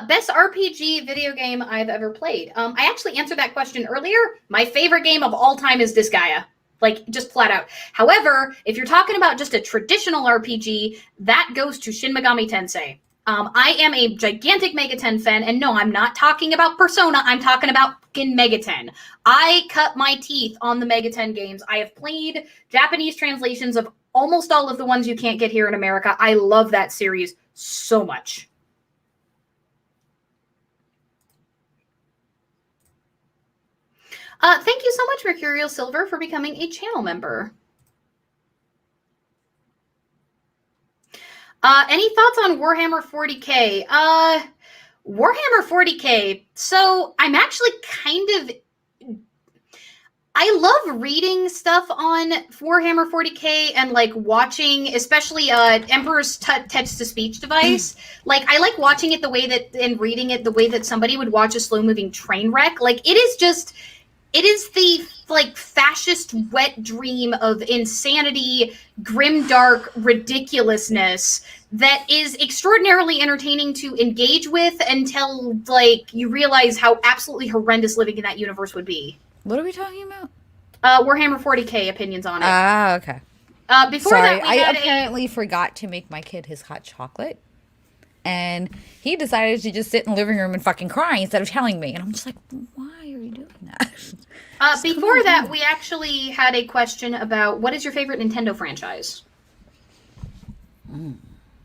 Best RPG video game I've ever played. I actually answered that question earlier. My favorite game of all time is Disgaea. Like, just flat out. However, if you're talking about just a traditional RPG, that goes to Shin Megami Tensei. I am a gigantic Megaten fan, and no, I'm not talking about Persona. I'm talking about fucking Megaten. I cut my teeth on the Megaten games. I have played Japanese translations of almost all of the ones you can't get here in America. I love that series so much. Thank you so much, Mercurial Silver, for becoming a channel member. Any thoughts on Warhammer 40K? Warhammer 40K. So I'm actually kind of... I love reading stuff on Warhammer 40K and like watching, especially Emperor's text-to-speech device. Like I like watching it the way that, and reading it the way that somebody would watch a slow-moving train wreck. Like it is the like fascist wet dream of insanity, grimdark ridiculousness that is extraordinarily entertaining to engage with until like you realize how absolutely horrendous living in that universe would be. What are we talking about? Warhammer 40K opinions on it. Ah, okay. Before Sorry, that, I apparently forgot to make my kid his hot chocolate. And he decided to just sit in the living room and fucking cry instead of telling me. And I'm just like, why are you doing that? Before that, we actually had a question about what is your favorite Nintendo franchise?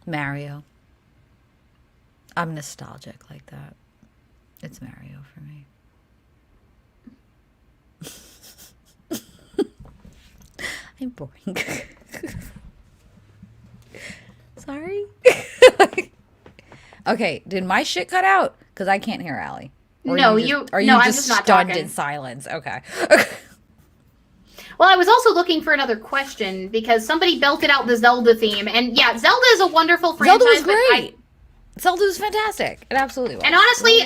Mario. I'm nostalgic like that. It's Mario for me. I'm boring. Sorry. Okay, did my shit cut out? Because I can't hear Allie. No, Are you I'm just not stunned talking. in silence? Okay. Well, I was also looking for another question because somebody belted out the Zelda theme, and yeah, Zelda is a wonderful franchise. Zelda was great. Zelda was fantastic. It absolutely was. And honestly,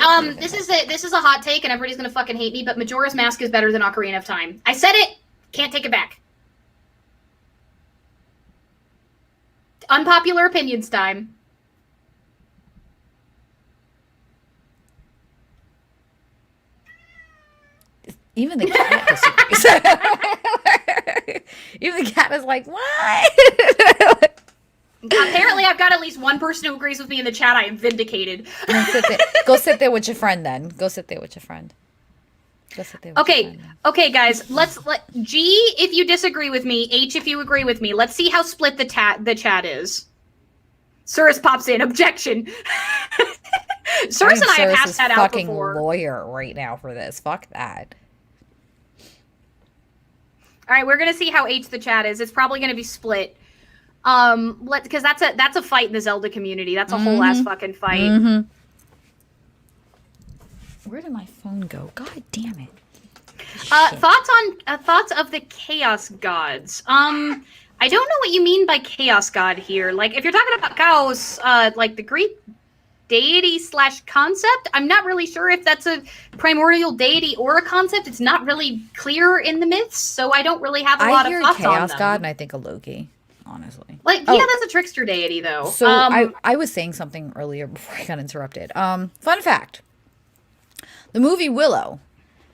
this is a hot take, and everybody's gonna fucking hate me, but Majora's Mask is better than Ocarina of Time. I said it. Can't take it back. Unpopular opinions time. Even the cat disagrees. Even the cat is like, what? Apparently, I've got at least one person who agrees with me in the chat. I am vindicated. Go sit there with your friend then. Go sit there with your friend. Okay, guys. Let G if you disagree with me, H if you agree with me. Let's see how split the chat is. Cirrus pops in. Objection. Cirrus and I have hashed that out before. Lawyer right now for this. Fuck that. All right, we're gonna see how H the chat is. It's probably gonna be split. Because that's a fight in the Zelda community. That's a whole ass fucking fight. Mm-hmm. Where did my phone go? God damn it. Thoughts of the Chaos Gods. I don't know what you mean by Chaos God here. Like, if you're talking about Chaos, like the Greek deity / concept, I'm not really sure if that's a primordial deity or a concept. It's not really clear in the myths, so I don't really have a lot of thoughts on them. I hear Chaos God and I think of Loki, honestly. Like, yeah, that's a trickster deity, though. So I was saying something earlier before I got interrupted. Fun fact. The movie Willow,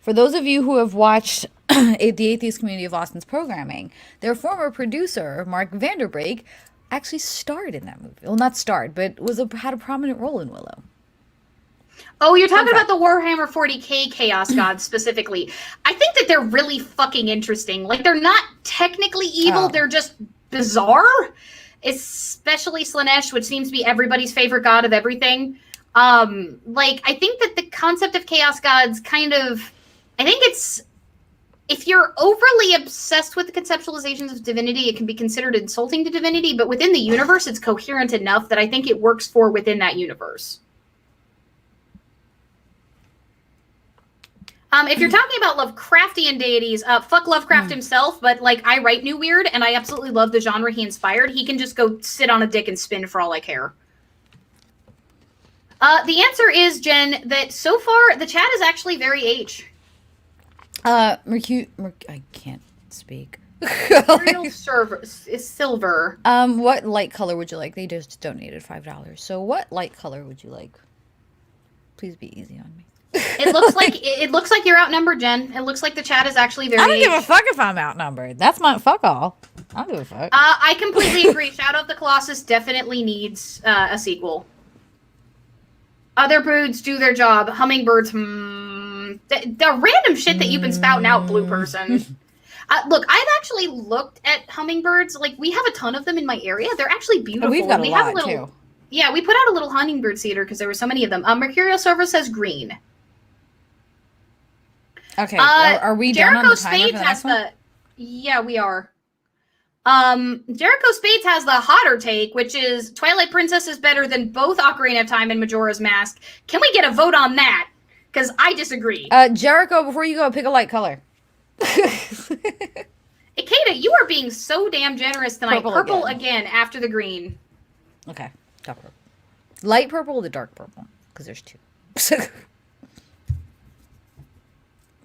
for those of you who have watched the Atheist Community of Austin's programming, their former producer, Mark Vanderbeek, actually starred in that movie. Well, not starred, but had a prominent role in Willow. Oh, you're talking about the Warhammer 40K Chaos Gods specifically. I think that they're really fucking interesting. Like, they're not technically evil, they're just bizarre. Especially Slanesh, which seems to be everybody's favorite god of everything. Like, I think that the concept of Chaos Gods I think it's, if you're overly obsessed with the conceptualizations of divinity, it can be considered insulting to divinity, but within the universe, it's coherent enough that I think it works for within that universe. If you're talking about Lovecraftian deities, fuck Lovecraft himself, but, like, I write New Weird, and I absolutely love the genre he inspired. He can just go sit on a dick and spin for all I care. The answer is, Jen, that so far, the chat is actually very H. I can't speak. Mercurial server is silver. What light color would you like? They just donated $5. So what light color would you like? Please be easy on me. It looks like you're outnumbered, Jen. It looks like the chat is actually very. I don't give a fuck if I'm outnumbered. That's my fuck all. I don't give a fuck. I completely agree. Shadow of the Colossus definitely needs a sequel. Other birds do their job. Hummingbirds, the random shit that you've been spouting out, blue person. Look, I've actually looked at hummingbirds. Like, we have a ton of them in my area. They're actually beautiful. Oh, we've got a lot, too. Yeah, we put out a little hummingbird theater because there were so many of them. Mercurial Server says green. Okay, are we done on the timer for the next one? Yeah, we are. Jericho Spades has the hotter take, which is Twilight Princess is better than both Ocarina of Time and Majora's Mask. Can we get a vote on that? Because I disagree. Jericho, before you go, pick a light color. Ikeda, you are being so damn generous tonight. Purple again after the green. Okay, dark purple. Light purple or the dark purple? Because there's two.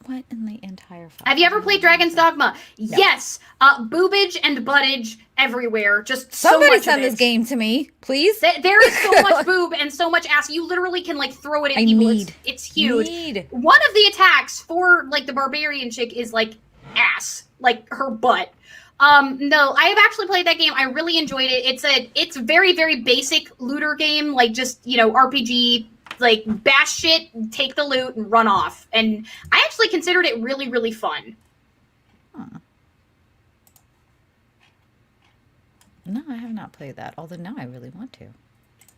What in the entire fuck? Have you ever played Dragon's Dogma? No. Yes. Boobage and buttage everywhere. Just somebody so much send this game to me, please. There is so much boob and so much ass. You literally can like throw it at people. It's huge. One of the attacks for like the barbarian chick is like ass, like her butt. No, I have actually played that game. I really enjoyed it. It's very, very basic looter game, like just, you know, RPG, like bash shit, take the loot and run off. And I actually considered it really, really fun. Huh. No, I have not played that, although now I really want to.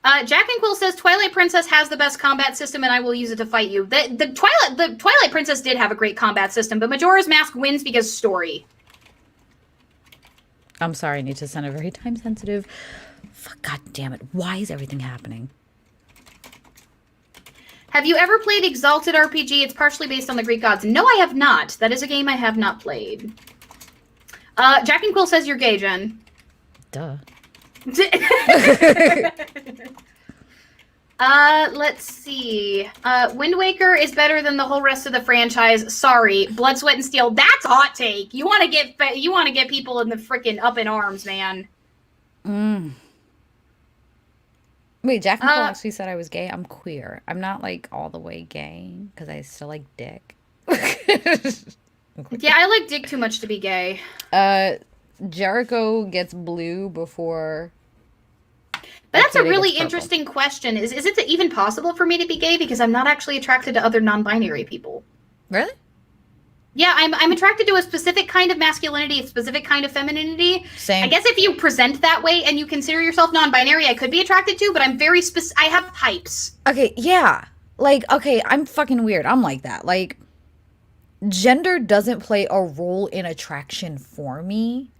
JACandQuill says Twilight Princess has the best combat system, and I will use it to fight you. The Twilight Princess did have a great combat system, but Majora's Mask wins because story. I'm sorry, I need to send a very time sensitive. God damn it! Why is everything happening? Have you ever played Exalted RPG? It's partially based on the Greek gods. No, I have not. That is a game I have not played. JACandQuill says you're gay, Jen. Duh. Let's see. Wind Waker is better than the whole rest of the franchise. Sorry, Blood, Sweat, and Steel. That's a hot take. You want to get people in the freaking up in arms, man. Wait, JACandQuill actually said I was gay. I'm queer. I'm not like all the way gay because I still like dick. Yeah, I like dick too much to be gay. Jericho gets blue before. But that's a really interesting question. Is it even possible for me to be gay because I'm not actually attracted to other non-binary people? Really? Yeah, I'm attracted to a specific kind of masculinity, a specific kind of femininity. Same. I guess if you present that way and you consider yourself non-binary, I could be attracted to, but I'm very I have types. Okay, yeah. Like, okay, I'm fucking weird. I'm like that. Like, gender doesn't play a role in attraction for me,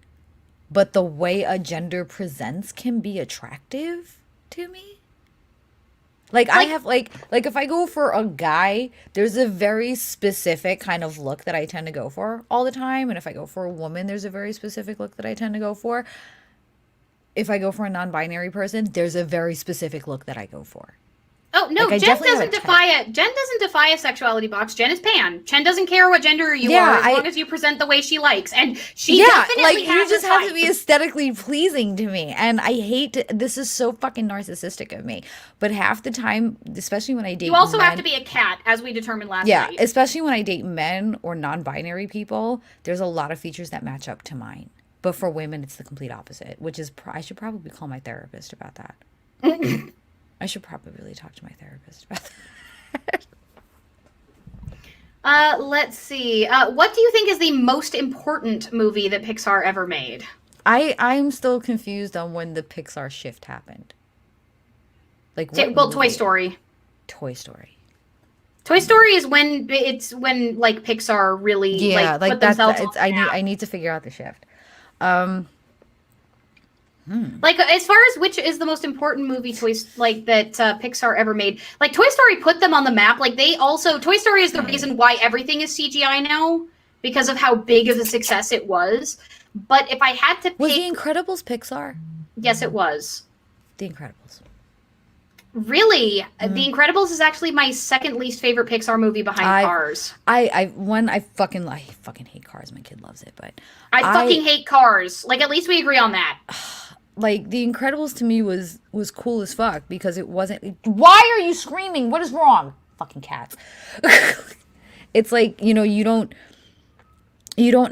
but the way a gender presents can be attractive to me. Like I have like if I go for a guy, there's a very specific kind of look that I tend to go for all the time. And if I go for a woman, there's a very specific look that I tend to go for. If I go for a non-binary person, there's a very specific look that I go for. Oh no, like, Jen doesn't defy a sexuality box. Jen is pan. Jen doesn't care what gender you are as long as you present the way she likes. And she definitely like has you just have to be aesthetically pleasing to me. And I hate this is so fucking narcissistic of me. But half the time, especially when I date you also men, have to be a cat, as we determined last night. Yeah, especially when I date men or non-binary people, there's a lot of features that match up to mine. But for women, it's the complete opposite, which is I should probably call my therapist about that. I should probably really talk to my therapist about that. Let's see. What do you think is the most important movie that Pixar ever made? I'm still confused on when the Pixar shift happened. Like, well, Toy Story. Toy Story. Toy Story is when like Pixar really put themselves on the map. I need to figure out the shift. Like, as far as which is the most important movie that Pixar ever made, like Toy Story put them on the map. Like Toy Story is the reason why everything is CGI now because of how big of a success it was. But if I had to pick, was The Incredibles Pixar? Yes, it was. The Incredibles. Really? The Incredibles is actually my second least favorite Pixar movie behind Cars. I fucking hate Cars. My kid loves it, but I fucking hate Cars. Like, at least we agree on that. Like, The Incredibles to me was cool as fuck because it wasn't. Why are you screaming? What is wrong? Fucking cats. It's like, you know, you don't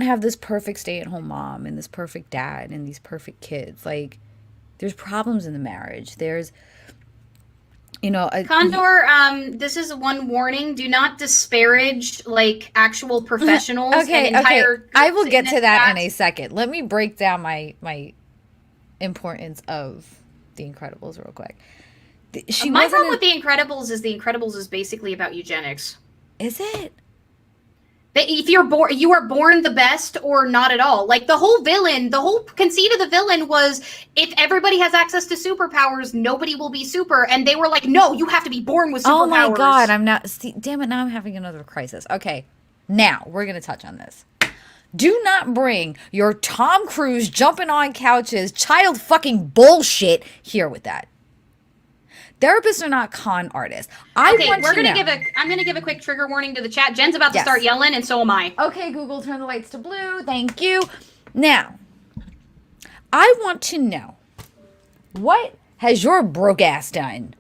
have this perfect stay-at-home mom and this perfect dad and these perfect kids. Like, there's problems in the marriage. There's, you know, Condor, this is one warning. Do not disparage, like, actual professionals. Okay. I will get to that in a second. Let me break down my importance of The Incredibles real quick. My problem with The Incredibles is basically about eugenics. Is it? If you are born the best or not at all. Like, the whole conceit of the villain was if everybody has access to superpowers, nobody will be super. And they were like, no, you have to be born with superpowers. Oh my God, damn it, now I'm having another crisis. Okay, now we're going to touch on this. Do not bring your Tom Cruise jumping on couches, child fucking bullshit here with that. Therapists are not con artists. I'm gonna give a quick trigger warning to the chat. Jen's about to start yelling, and so am I. Okay, Google, turn the lights to blue. Thank you. Now, I want to know, what has your broke ass done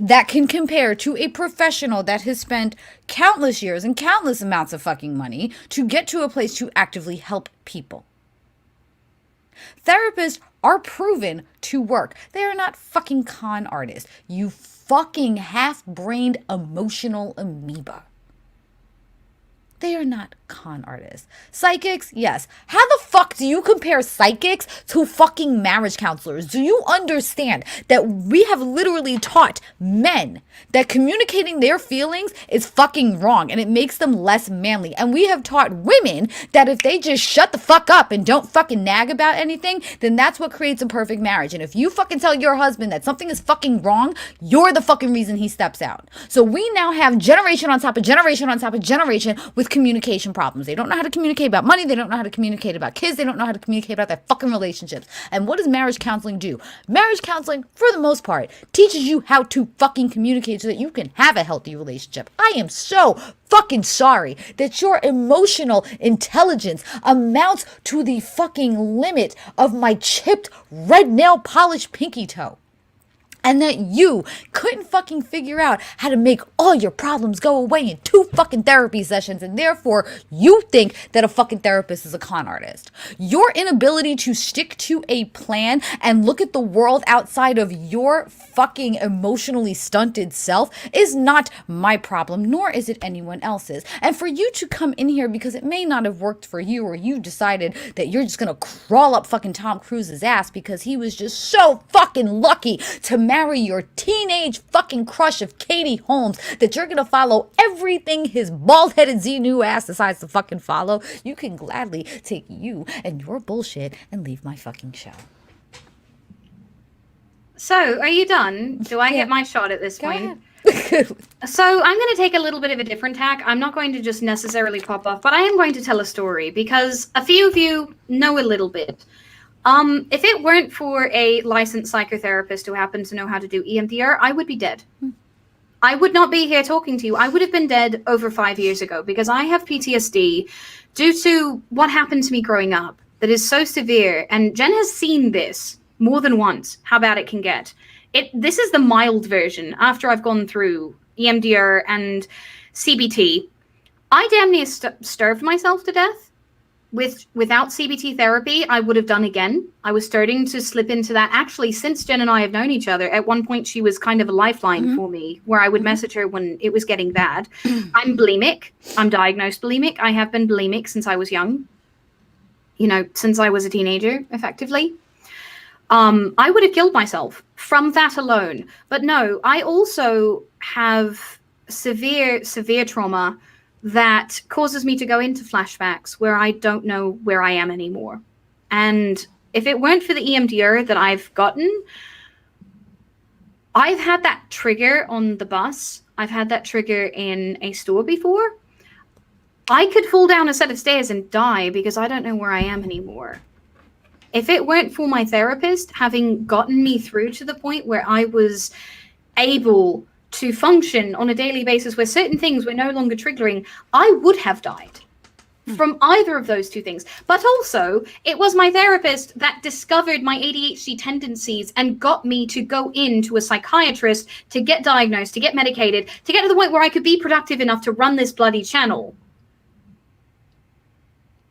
that can compare to a professional that has spent countless years and countless amounts of fucking money to get to a place to actively help people. Therapists are proven to work. They are not fucking con artists. You fucking half-brained emotional amoeba. They are not con artists. Psychics, yes. How the fuck do you compare psychics to fucking marriage counselors? Do you understand that we have literally taught men that communicating their feelings is fucking wrong and it makes them less manly? And we have taught women that if they just shut the fuck up and don't fucking nag about anything, then that's what creates a perfect marriage. And if you fucking tell your husband that something is fucking wrong, you're the fucking reason he steps out. So we now have generation on top of generation on top of generation with communication problems. They don't know how to communicate about money. They don't know how to communicate about kids. They don't know how to communicate about their fucking relationships. And what does marriage counseling do? Marriage counseling, for the most part, teaches you how to fucking communicate so that you can have a healthy relationship. I am so fucking sorry that your emotional intelligence amounts to the fucking limit of my chipped red nail polish pinky toe. And that you couldn't fucking figure out how to make all your problems go away in 2 fucking therapy sessions. And therefore, you think that a fucking therapist is a con artist. Your inability to stick to a plan and look at the world outside of your fucking emotionally stunted self is not my problem, nor is it anyone else's. And for you to come in here because it may not have worked for you, or you decided that you're just gonna crawl up fucking Tom Cruise's ass because he was just so fucking lucky to marry your teenage fucking crush of Katie Holmes, that you're gonna follow everything his bald-headed Xenu ass decides to fucking follow, you can gladly take you and your bullshit and leave my fucking show. So, are you done? Do I get my shot at this point? So, I'm going to take a little bit of a different tack. I'm not going to just necessarily pop off, but I am going to tell a story because a few of you know a little bit. If it weren't for a licensed psychotherapist who happened to know how to do EMDR, I would be dead. I would not be here talking to you. I would have been dead over 5 years ago because I have PTSD due to what happened to me growing up that is so severe. And Jen has seen this more than once, how bad it can get. This is the mild version after I've gone through EMDR and CBT. I damn near starved myself to death. Without CBT therapy, I would have done again. I was starting to slip into that. Actually, since Jen and I have known each other, at one point she was kind of a lifeline for me, where I would message her when it was getting bad. I'm bulimic. I'm diagnosed bulimic. I have been bulimic since I was young. You know, since I was a teenager, effectively. I would have killed myself from that alone. But no, I also have severe trauma that causes me to go into flashbacks where I don't know where I am anymore. And if it weren't for the EMDR that I've gotten, I've had that trigger on the bus. I've had that trigger in a store before. I could fall down a set of stairs and die because I don't know where I am anymore. If it weren't for my therapist having gotten me through to the point where I was able to function on a daily basis where certain things were no longer triggering, I would have died from either of those two things. But also, it was my therapist that discovered my ADHD tendencies and got me to go into a psychiatrist to get diagnosed, to get medicated, to get to the point where I could be productive enough to run this bloody channel.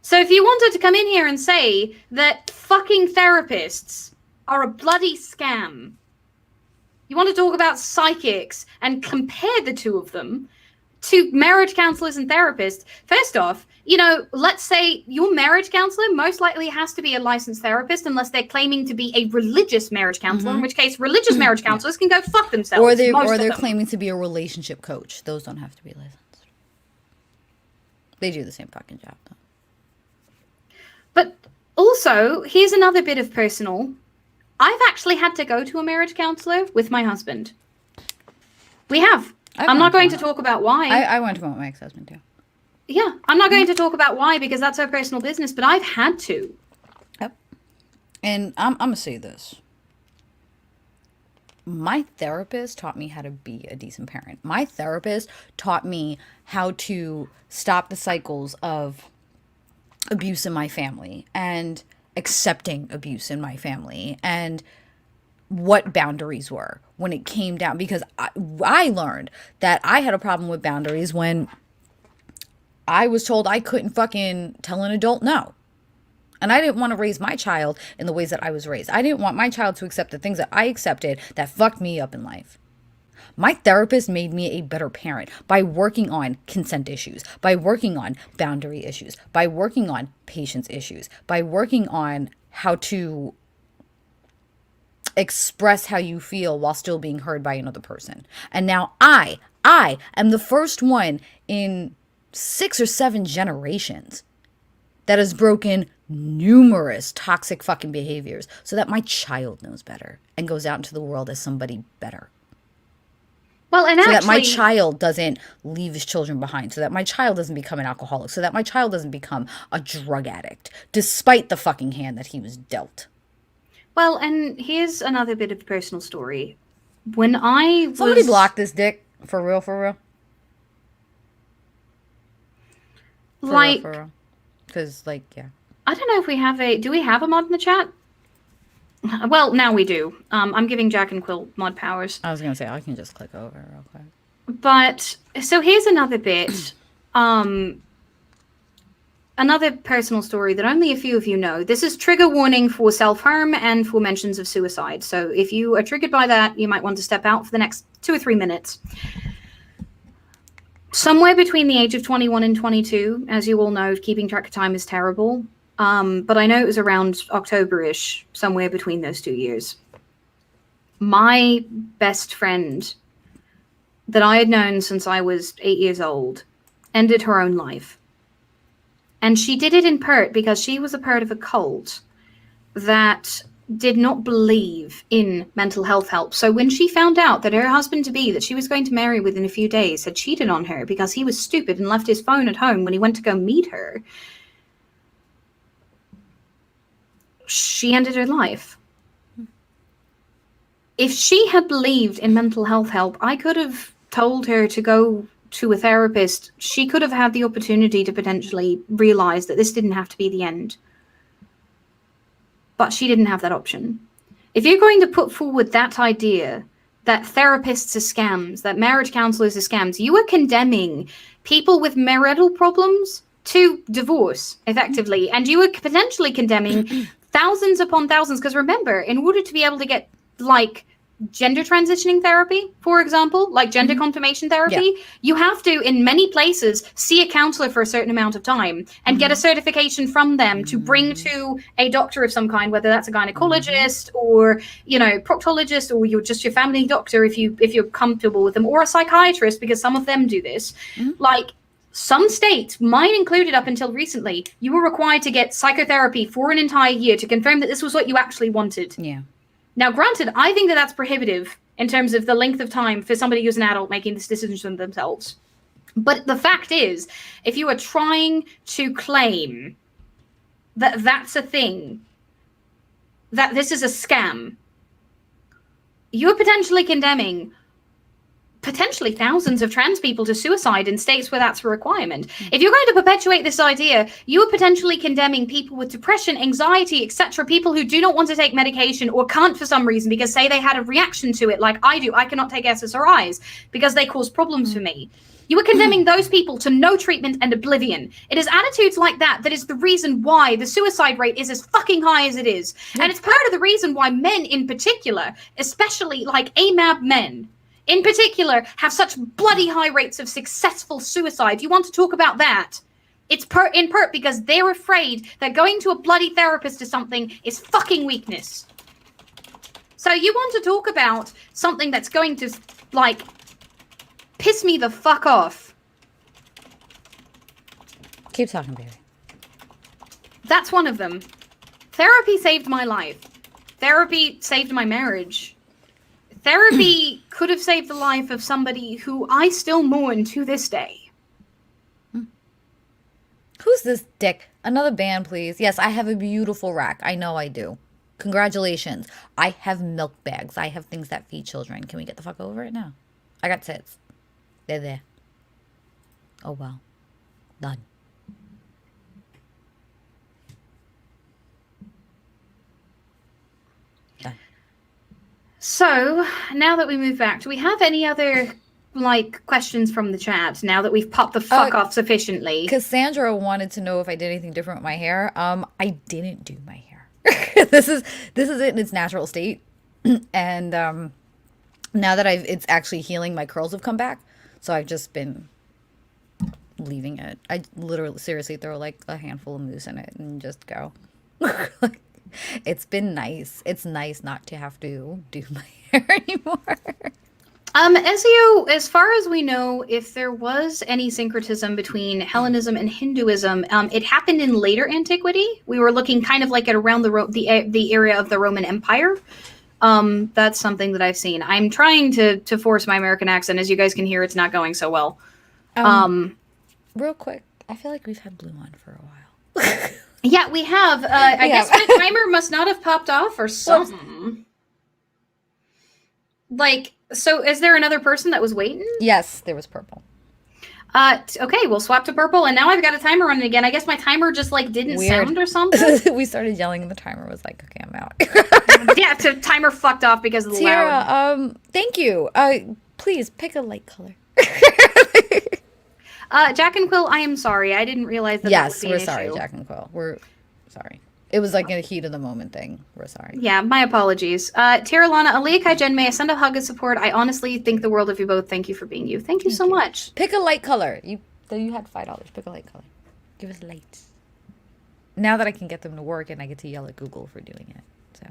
So if you wanted to come in here and say that fucking therapists are a bloody scam, you want to talk about psychics and compare the two of them to marriage counselors and therapists. First off, you know, let's say your marriage counselor most likely has to be a licensed therapist unless they're claiming to be a religious marriage counselor, in which case religious marriage counselors can go fuck themselves. Or they're claiming to be a relationship coach. Those don't have to be licensed. They do the same fucking job, though. But also, here's another bit of personal. I've actually had to go to a marriage counselor with my husband. We have. I'm not going to talk about why. I went to one with my ex-husband, too. Yeah, I'm not going to talk about why because that's our personal business, but I've had to. Yep. And I'm going to say this. My therapist taught me how to be a decent parent. My therapist taught me how to stop the cycles of abuse in my family and accepting abuse in my family and what boundaries were when it came down, because I learned that I had a problem with boundaries when I was told I couldn't fucking tell an adult no. And I didn't want to raise my child in the ways that I was raised. I didn't want my child to accept the things that I accepted that fucked me up in life. My therapist made me a better parent by working on consent issues, by working on boundary issues, by working on patience issues, by working on how to express how you feel while still being heard by another person. And now I am the first one in 6 or 7 generations that has broken numerous toxic fucking behaviors so that my child knows better and goes out into the world as somebody better. Well, and so actually, that my child doesn't leave his children behind, so that my child doesn't become an alcoholic, so that my child doesn't become a drug addict, despite the fucking hand that he was dealt. Well, and here's another bit of a personal story. When I was... Somebody block this dick. For real, for real. Like... For real. Because, like, yeah. I don't know if we have a... Do we have a mod in the chat? Well, now we do. I'm giving JACandQuill mod powers. I was going to say, I can just click over real quick. But, so here's another bit. Another personal story that only a few of you know. This is trigger warning for self-harm and for mentions of suicide. So if you are triggered by that, you might want to step out for the next 2 or 3 minutes. Somewhere between the age of 21 and 22, as you all know, keeping track of time is terrible. But I know it was around October-ish, somewhere between those 2 years. My best friend that I had known since I was 8 years old ended her own life. And she did it in part because she was a part of a cult that did not believe in mental health help. So when she found out that her husband-to-be, that she was going to marry within a few days, had cheated on her because he was stupid and left his phone at home when he went to go meet her, she ended her life. If she had believed in mental health help, I could have told her to go to a therapist. She could have had the opportunity to potentially realize that this didn't have to be the end. But she didn't have that option. If you're going to put forward that idea that therapists are scams, that marriage counselors are scams, you are condemning people with marital problems to divorce, effectively. And you are potentially condemning thousands upon thousands. Because remember, in order to be able to get, like, gender transitioning therapy, for example, like gender confirmation therapy, you have to, in many places, see a counselor for a certain amount of time and get a certification from them to bring to a doctor of some kind, whether that's a gynecologist or, you know, proctologist, or you're just your family doctor if you're comfortable with them, or a psychiatrist, because some of them do this. Like, some states, mine included up until recently, you were required to get psychotherapy for an entire year to confirm that this was what you actually wanted. Yeah. Now, granted, I think that that's prohibitive in terms of the length of time for somebody who's an adult making this decision themselves. But the fact is, if you are trying to claim that that's a thing, that this is a scam, you're potentially condemning potentially thousands of trans people to suicide in states where that's a requirement. If you're going to perpetuate this idea, you are potentially condemning people with depression, anxiety, etc., people who do not want to take medication or can't for some reason because, say, they had a reaction to it like I do. I cannot take SSRIs because they cause problems for me. You are condemning those people to no treatment and oblivion. It is attitudes like that that is the reason why the suicide rate is as fucking high as it is. And it's part of the reason why men in particular, especially like AMAB men, in particular, have such bloody high rates of successful suicide. You want to talk about that? It's in part because they're afraid that going to a bloody therapist or something is fucking weakness. So you want to talk about something that's going to, like, piss me the fuck off. Keep talking, baby. That's one of them. Therapy saved my life. Therapy saved my marriage. Therapy could have saved the life of somebody who I still mourn to this day. Who's this dick? Another band, please. Yes, I have a beautiful rack. I know I do. Congratulations. I have milk bags. I have things that feed children. Can we get the fuck over it now? I got tits. They're there. Oh, well. Done. Done. So now that we move back, do we have any other like questions from the chat now that we've popped the fuck off sufficiently? Cassandra wanted to know if I did anything different with my hair. I didn't do my hair. This is it in its natural state. And now that it's actually healing, my curls have come back. So I've just been leaving it. I literally seriously throw like a handful of mousse in it and just go. It's been nice. It's nice not to have to do my hair anymore. Ezio, as far as we know, if there was any syncretism between Hellenism and Hinduism, it happened in later antiquity. We were looking kind of like at around the area of the Roman Empire. That's something that I've seen. I'm trying to force my American accent. As you guys can hear, it's not going so well. Real quick, I feel like we've had Blue on for a while. Yeah, we have. I guess my timer must not have popped off or something. Like, so is there another person that was waiting? Yes, there was purple. Okay, we'll swap to purple, and now I've got a timer running again. I guess my timer just like didn't sound or something. We started yelling, and the timer was like, "Okay, I'm out." Yeah, the timer fucked off because of the loud. Thank you. Please pick a light color. JACandQuill, I am sorry. I didn't realize that. Yes, that would be we're an sorry, issue. JACandQuill. We're sorry. It was like a heat of the moment thing. We're sorry. Yeah, my apologies. Terralana, Alea Kai Jen, may I send a hug of support? I honestly think the world of you both. Thank you for being you. Thank you so much. Pick a light color. You had $5. Pick a light color. Give us lights. Now that I can get them to work and I get to yell at Google for doing it. So.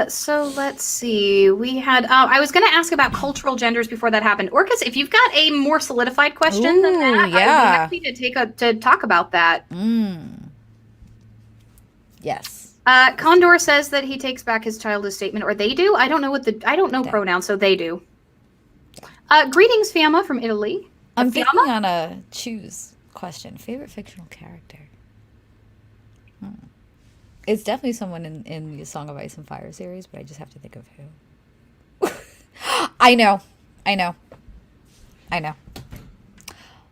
So let's see. We had. I was going to ask about cultural genders before that happened. Orcus, if you've got a more solidified question than that, yeah. I'd be happy to talk about that. Yes. Condor says that he takes back his childish statement, or they do. I don't know pronouns, so they do. Greetings, Fiamma from Italy. I'm thinking on a choose question. Favorite fictional character. It's definitely someone in the Song of Ice and Fire series, but I just have to think of who. I know.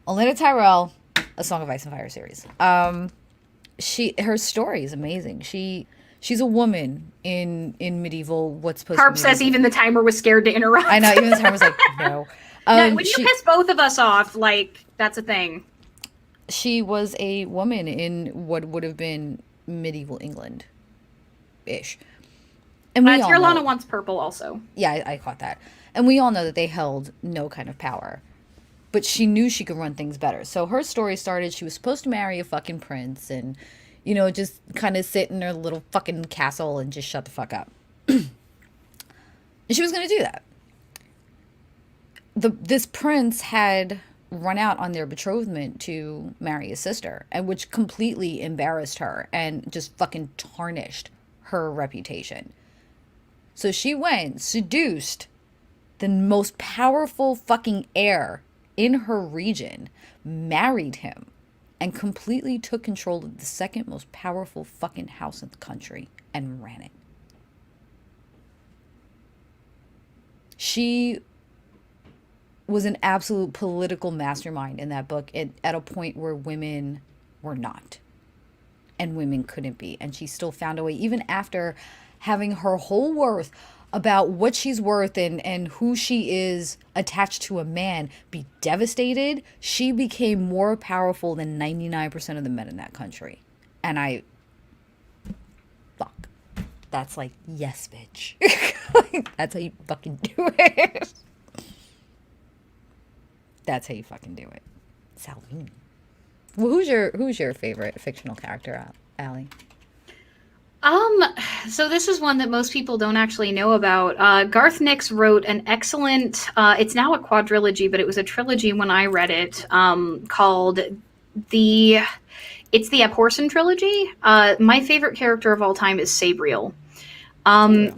Olenna Tyrell, A Song of Ice and Fire series. Her story is amazing. She's a woman in medieval what's supposed Harp to be says medieval. even the timer was scared to interrupt. I know, even the timer was like, no. No, when you piss both of us off, like, that's a thing. She was a woman in what would have been medieval England-ish. And we all Terralana know, wants purple also. yeah, I caught that. And we all know that they held no kind of power. But she knew she could run things better. So her story started, she was supposed to marry a fucking prince and, just kind of sit in her little fucking castle and just shut the fuck up. And she was going to do that. This prince had run out on their betrothment to marry his sister, and which completely embarrassed her and just fucking tarnished her reputation. So she went, seduced the most powerful fucking heir in her region, married him, and completely took control of the second most powerful fucking house in the country and ran it. She was an absolute political mastermind in that book at a point where women were not and women couldn't be, and she still found a way, even after having her whole worth about what she's worth and who she is attached to a man be devastated. She became more powerful than 99% of the men in that country. And that's like, yes, bitch. That's how you fucking do it. That's how you fucking do it. Salvini. Well, who's your favorite fictional character, Allie? So this is one that most people don't actually know about. Garth Nix wrote an excellent, it's now a quadrilogy, but it was a trilogy when I read it, called the Abhorsen trilogy. My favorite character of all time is Sabriel.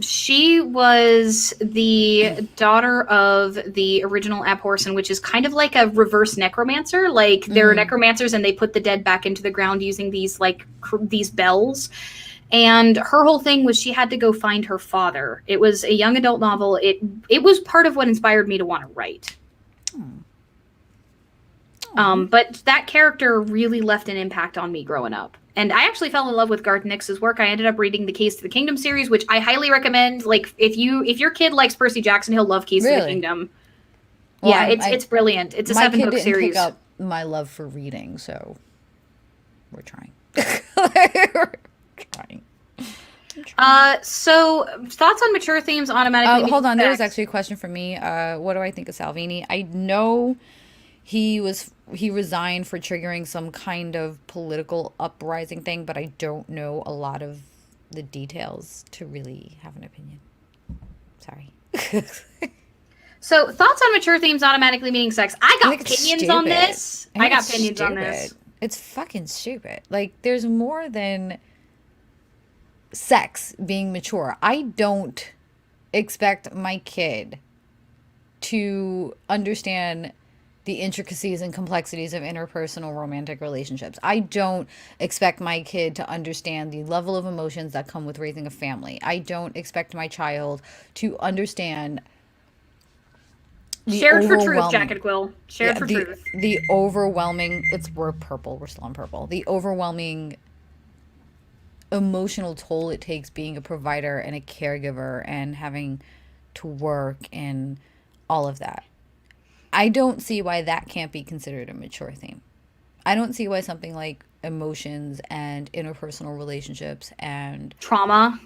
She was the daughter of the original Abhorsen, which is kind of like a reverse necromancer. Like, they're necromancers and they put the dead back into the ground using these, like, these bells. And her whole thing was she had to go find her father. It was a young adult novel. It was part of what inspired me to want to write. But that character really left an impact on me growing up. And I actually fell in love with Garth Nix's work. I ended up reading the Keys to the Kingdom series, which I highly recommend. Like, if your kid likes Percy Jackson, he'll love Keys to the Kingdom. Well, yeah, it's brilliant. It's a 7-book series. My kid didn't pick up my love for reading, so we're trying. We're trying. So thoughts on mature themes automatically. Hold on, there was actually a question for me. What do I think of Salvini? I know he resigned for triggering some kind of political uprising thing, but I don't know a lot of the details to really have an opinion. Sorry. So thoughts on mature themes automatically meaning sex. I got opinions on this. I got opinions on this. It's fucking stupid. Like, there's more than sex being mature. I don't expect my kid to understand the intricacies and complexities of interpersonal romantic relationships. I don't expect my kid to understand the level of emotions that come with raising a family. I don't expect my child to understand shared for truth, JACandQuill. Shared for truth. The overwhelming, we're purple, we're still on purple. The overwhelming emotional toll it takes being a provider and a caregiver and having to work and all of that. I don't see why that can't be considered a mature theme. I don't see why something like emotions and interpersonal relationships and trauma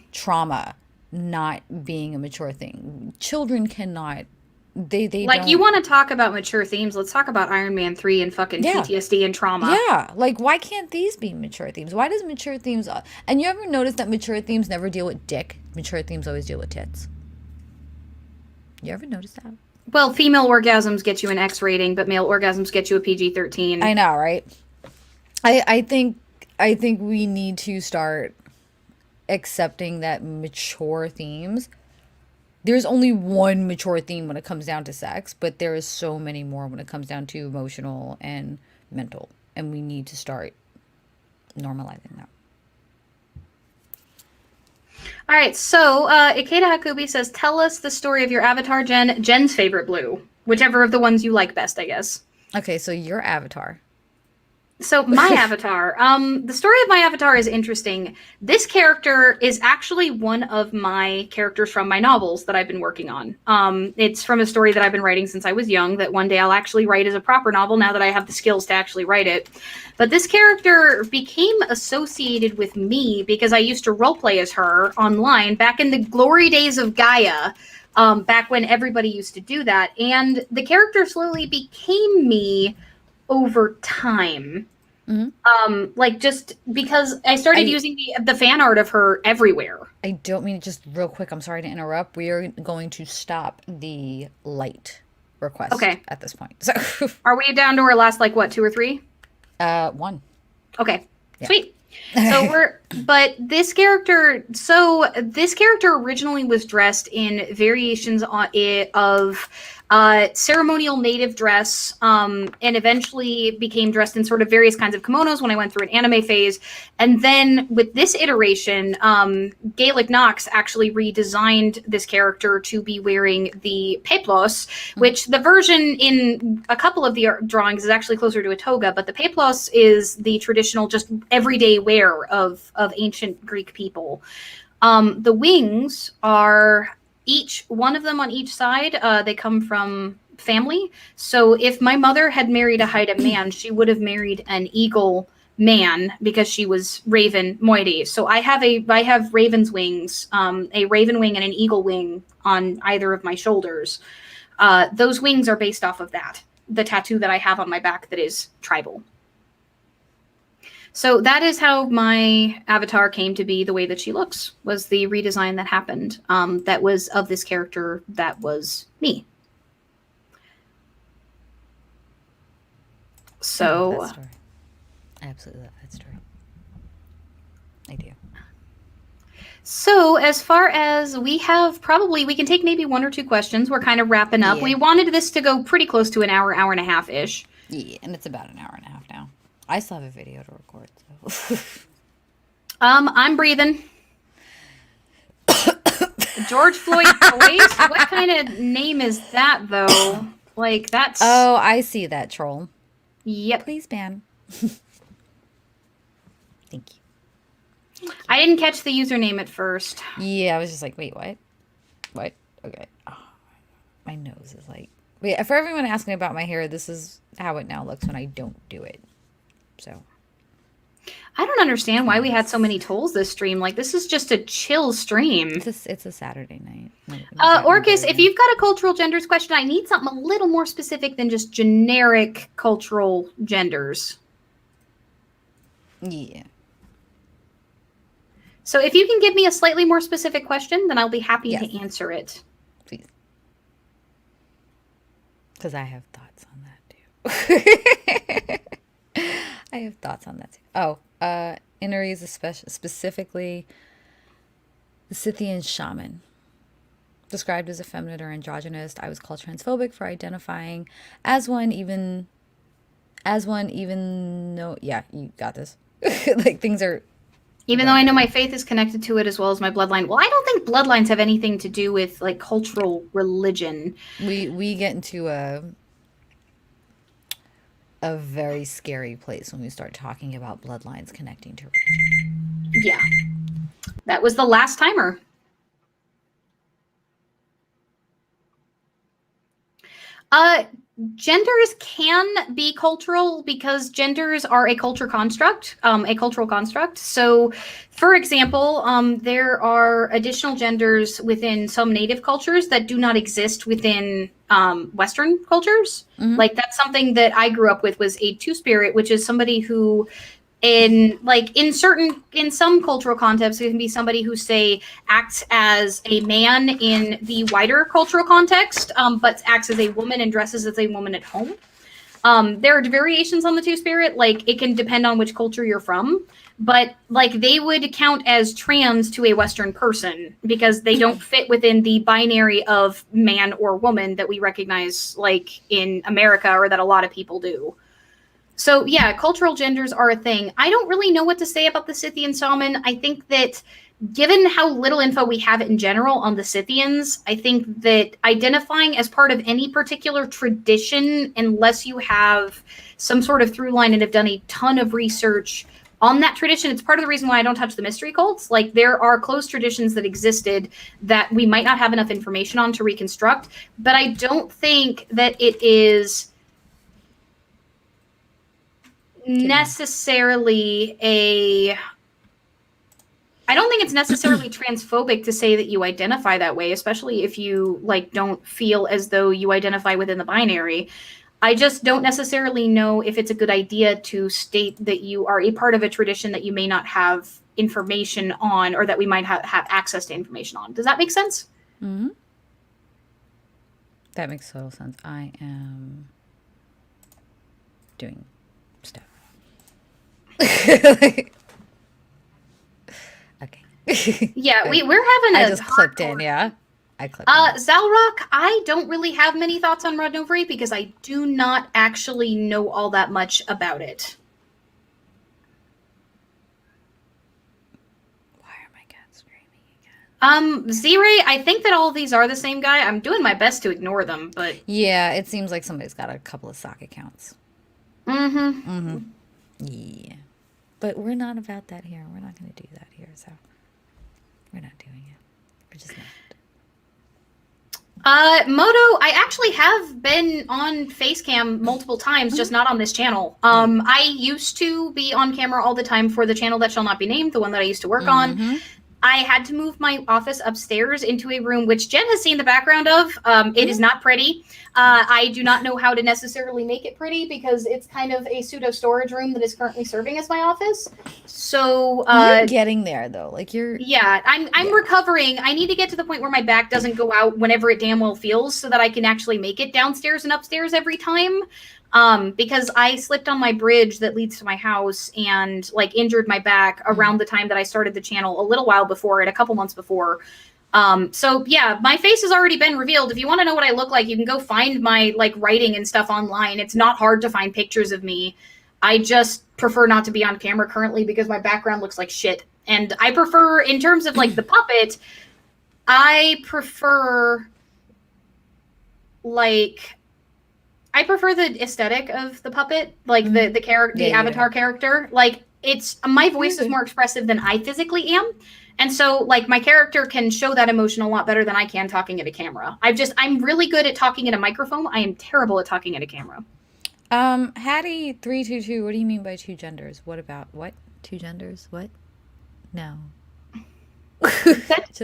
not being a mature thing. Children cannot. They like, you want to talk about mature themes? Let's talk about Iron Man 3 and fucking PTSD and trauma. Yeah, like, why can't these be mature themes? Why does mature themes? And you ever notice that mature themes never deal with dick? Mature themes always deal with tits. You ever notice that? Well, female orgasms get you an X rating, but male orgasms get you a PG-13. I know, right? I think we need to start accepting that mature themes. There's only one mature theme when it comes down to sex, but there is so many more when it comes down to emotional and mental. And we need to start normalizing that. All right, so Ikeda Hakubi says, tell us the story of your avatar, Jen. Jen's favorite blue. Whichever of the ones you like best, I guess. Okay, so your avatar. So my avatar, the story of my avatar is interesting. This character is actually one of my characters from my novels that I've been working on. It's from a story that I've been writing since I was young that one day I'll actually write as a proper novel now that I have the skills to actually write it. But this character became associated with me because I used to roleplay as her online back in the glory days of Gaia, back when everybody used to do that. And the character slowly became me over time. Mm-hmm. Like, just because I started using the fan art of her everywhere. I don't mean, just real quick, I'm sorry to interrupt. We are going to stop the light request at this point. So are we down to our last, like, what, 2 or 3? 1. Okay. Yeah. Sweet. So but this character originally was dressed in variations of ceremonial native dress, and eventually became dressed in sort of various kinds of kimonos when I went through an anime phase. And then with this iteration, Gaelic Knox actually redesigned this character to be wearing the peplos, which the version in a couple of the drawings is actually closer to a toga, but the peplos is the traditional just everyday wear of ancient Greek people. The wings are each one of them on each side. They come from family. So if my mother had married a Haida man, she would have married an eagle man because she was raven moiety. So I have raven's wings, a raven wing and an eagle wing on either of my shoulders. Those wings are based off of that, the tattoo that I have on my back that is tribal. So that is how my avatar came to be the way that she looks, was the redesign that happened. That was of this character that was me. So I love that story. I absolutely love that story. I do. So as far as we can take maybe 1 or 2 questions. We're kind of wrapping up. Yeah. We wanted this to go pretty close to an hour and a half-ish. Yeah, and it's about an hour and a half now. I still have a video to record, so. I'm breathing. George Floyd Boyce? What kind of name is that, though? Like, that's... Oh, I see that, troll. Yep. Please ban. Thank you. I didn't catch the username at first. Yeah, I was just like, wait, what? What? Okay. Oh, my nose is like... Wait, for everyone asking about my hair, this is how it now looks when I don't do it. So... I don't understand why we had so many tolls this stream. Like, this is just a chill stream. It's a Saturday night. Orcus, if you've got a cultural genders question, I need something a little more specific than just generic cultural genders. Yeah. So if you can give me a slightly more specific question, then I'll be happy to answer it. Please. Because I have thoughts on that, too. I have thoughts on that, too. Oh, Inari is specifically the Scythian shaman. Described as effeminate or androgynous, I was called transphobic for identifying as one, even though, yeah, you got this. Like, things are... Even though I know my faith is connected to it as well as my bloodline. Well, I don't think bloodlines have anything to do with, like, cultural religion. We get into a very scary place when we start talking about bloodlines connecting to religion. Yeah. That was the last timer. Genders can be cultural because genders are a cultural construct. So, for example, there are additional genders within some native cultures that do not exist within Western cultures. Mm-hmm. Like, that's something that I grew up with, was a two-spirit, which is somebody who in some cultural contexts, it can be somebody who, say, acts as a man in the wider cultural context, but acts as a woman and dresses as a woman at home. There are variations on the two-spirit. Like, it can depend on which culture you're from, but, like, they would count as trans to a Western person because they don't fit within the binary of man or woman that we recognize, like, in America, or that a lot of people do. So, yeah, cultural genders are a thing. I don't really know what to say about the Scythian shaman. I think that given how little info we have in general on the Scythians, I think that identifying as part of any particular tradition, unless you have some sort of through line and have done a ton of research on that tradition, it's part of the reason why I don't touch the mystery cults. Like, there are closed traditions that existed that we might not have enough information on to reconstruct, but I don't think that it is necessarily I don't think it's necessarily transphobic to say that you identify that way, especially if you, like, don't feel as though you identify within the binary. I just don't necessarily know if it's a good idea to state that you are a part of a tradition that you may not have information on, or that we might have access to information on. Does that make sense? Mm-hmm. That makes total sense. I am doing stuff. Okay. Yeah, we're having I just clipped in, yeah. I clipped in. Zalrock, I don't really have many thoughts on Rodnovery because I do not actually know all that much about it. Why are my cats screaming again? Z-Ray, I think that all of these are the same guy. I'm doing my best to ignore them, but... Yeah, it seems like somebody's got a couple of sock accounts. Mm-hmm. Mm-hmm. Yeah. But we're not about that here. We're not going to do that here, so... We're not doing it. We're just not. Moto, I actually have been on Facecam multiple times, just not on this channel. I used to be on camera all the time for the channel that shall not be named, the one that I used to work on. I had to move my office upstairs into a room, which Jen has seen the background of. It is not pretty. I do not know how to necessarily make it pretty because it's kind of a pseudo storage room that is currently serving as my office. So you're getting there though. Like you're... Yeah, I'm recovering. I need to get to the point where my back doesn't go out whenever it damn well feels so that I can actually make it downstairs and upstairs every time. Because I slipped on my bridge that leads to my house and, like, injured my back around the time that I started the channel, a little while before it, a couple months before. So yeah, my face has already been revealed. If you want to know what I look like, you can go find my, like, writing and stuff online. It's not hard to find pictures of me. I just prefer not to be on camera currently because my background looks like shit. And I prefer, in terms of, like, the puppet, I prefer, like... I prefer the aesthetic of the puppet, like the character, the avatar character. Like, my voice is more expressive than I physically am. And so, like, my character can show that emotion a lot better than I can talking at a camera. I'm really good at talking at a microphone. I am terrible at talking at a camera. Hattie 322, what do you mean by two genders? What about what? Two genders? What? No.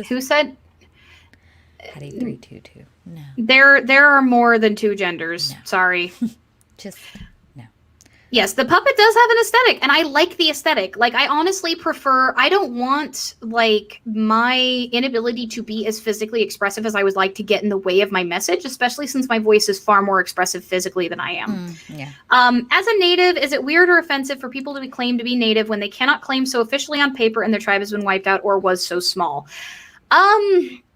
Who said? Hattie 322. No. There are more than two genders. No. Sorry. Just no. Yes, the puppet does have an aesthetic, and I like the aesthetic. Like, I honestly prefer, I don't want, like, my inability to be as physically expressive as I would like to get in the way of my message, especially since my voice is far more expressive physically than I am. Yeah. As a native, is it weird or offensive for people to be claimed to be native when they cannot claim so officially on paper and their tribe has been wiped out or was so small?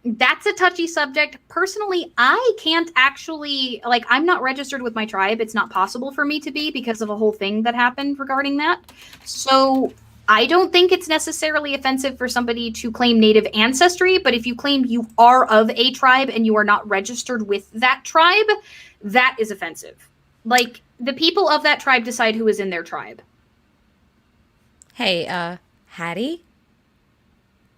That's a touchy subject. Personally, I can't actually, like, I'm not registered with my tribe. It's not possible for me to be because of a whole thing that happened regarding that. So I don't think it's necessarily offensive for somebody to claim native ancestry, but if you claim you are of a tribe and you are not registered with that tribe, that is offensive. Like, the people of that tribe decide who is in their tribe. Hey, Hattie?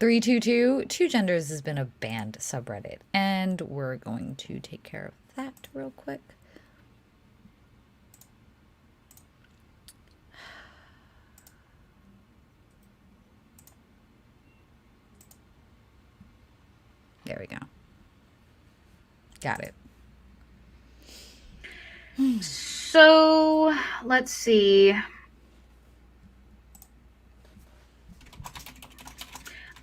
322, Two Genders has been a banned subreddit, and we're going to take care of that real quick. There we go. Got it. So, let's see.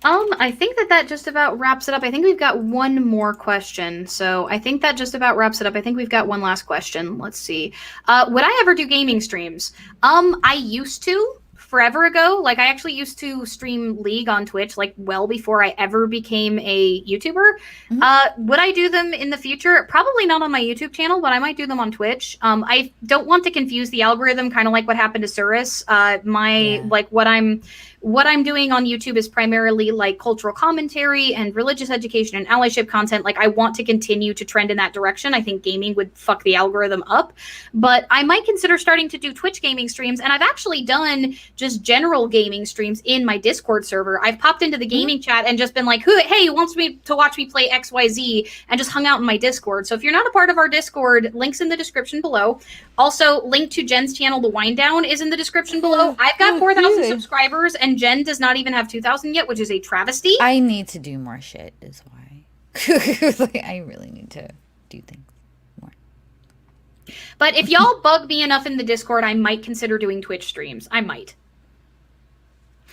I think that just about wraps it up. I think we've got one more question. So I think that just about wraps it up. I think we've got one last question. Let's see. Would I ever do gaming streams? I used to forever ago. Like, I actually used to stream League on Twitch, like, well before I ever became a YouTuber. Would I do them in the future? Probably not on my YouTube channel, but I might do them on Twitch. I don't want to confuse the algorithm, kind of like what happened to Surus. What I'm doing on YouTube is primarily like cultural commentary and religious education and allyship content. Like, I want to continue to trend in that direction. I think gaming would fuck the algorithm up, but I might consider starting to do Twitch gaming streams. And I've actually done just general gaming streams in my Discord server. I've popped into the gaming chat and just been like, hey, who wants me to watch me play XYZ, and just hung out in my Discord. So if you're not a part of our Discord, links in the description below. Also, link to Jen's channel, The Wind Down, is in the description below. I've got 4,000 subscribers, and Jen does not even have 2,000 yet, which is a travesty. I need to do more shit, is why. Like, I really need to do things more. But if y'all bug me enough in the Discord, I might consider doing Twitch streams. I might.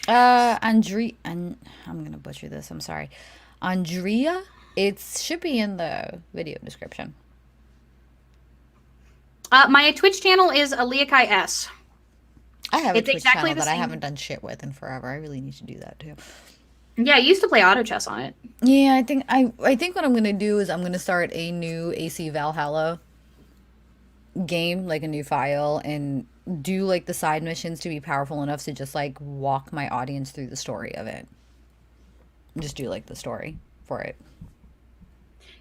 Andrea, and I'm gonna butcher this, I'm sorry. Andrea, it should be in the video description. My Twitch channel is Aliakai S. I have a Twitch channel that I haven't done shit with in forever. I really need to do that too. Yeah, I used to play auto chess on it. Yeah, I think what I'm gonna do is I'm gonna start a new AC Valhalla game, like a new file, and do like the side missions to be powerful enough to just like walk my audience through the story of it. Just do like the story for it.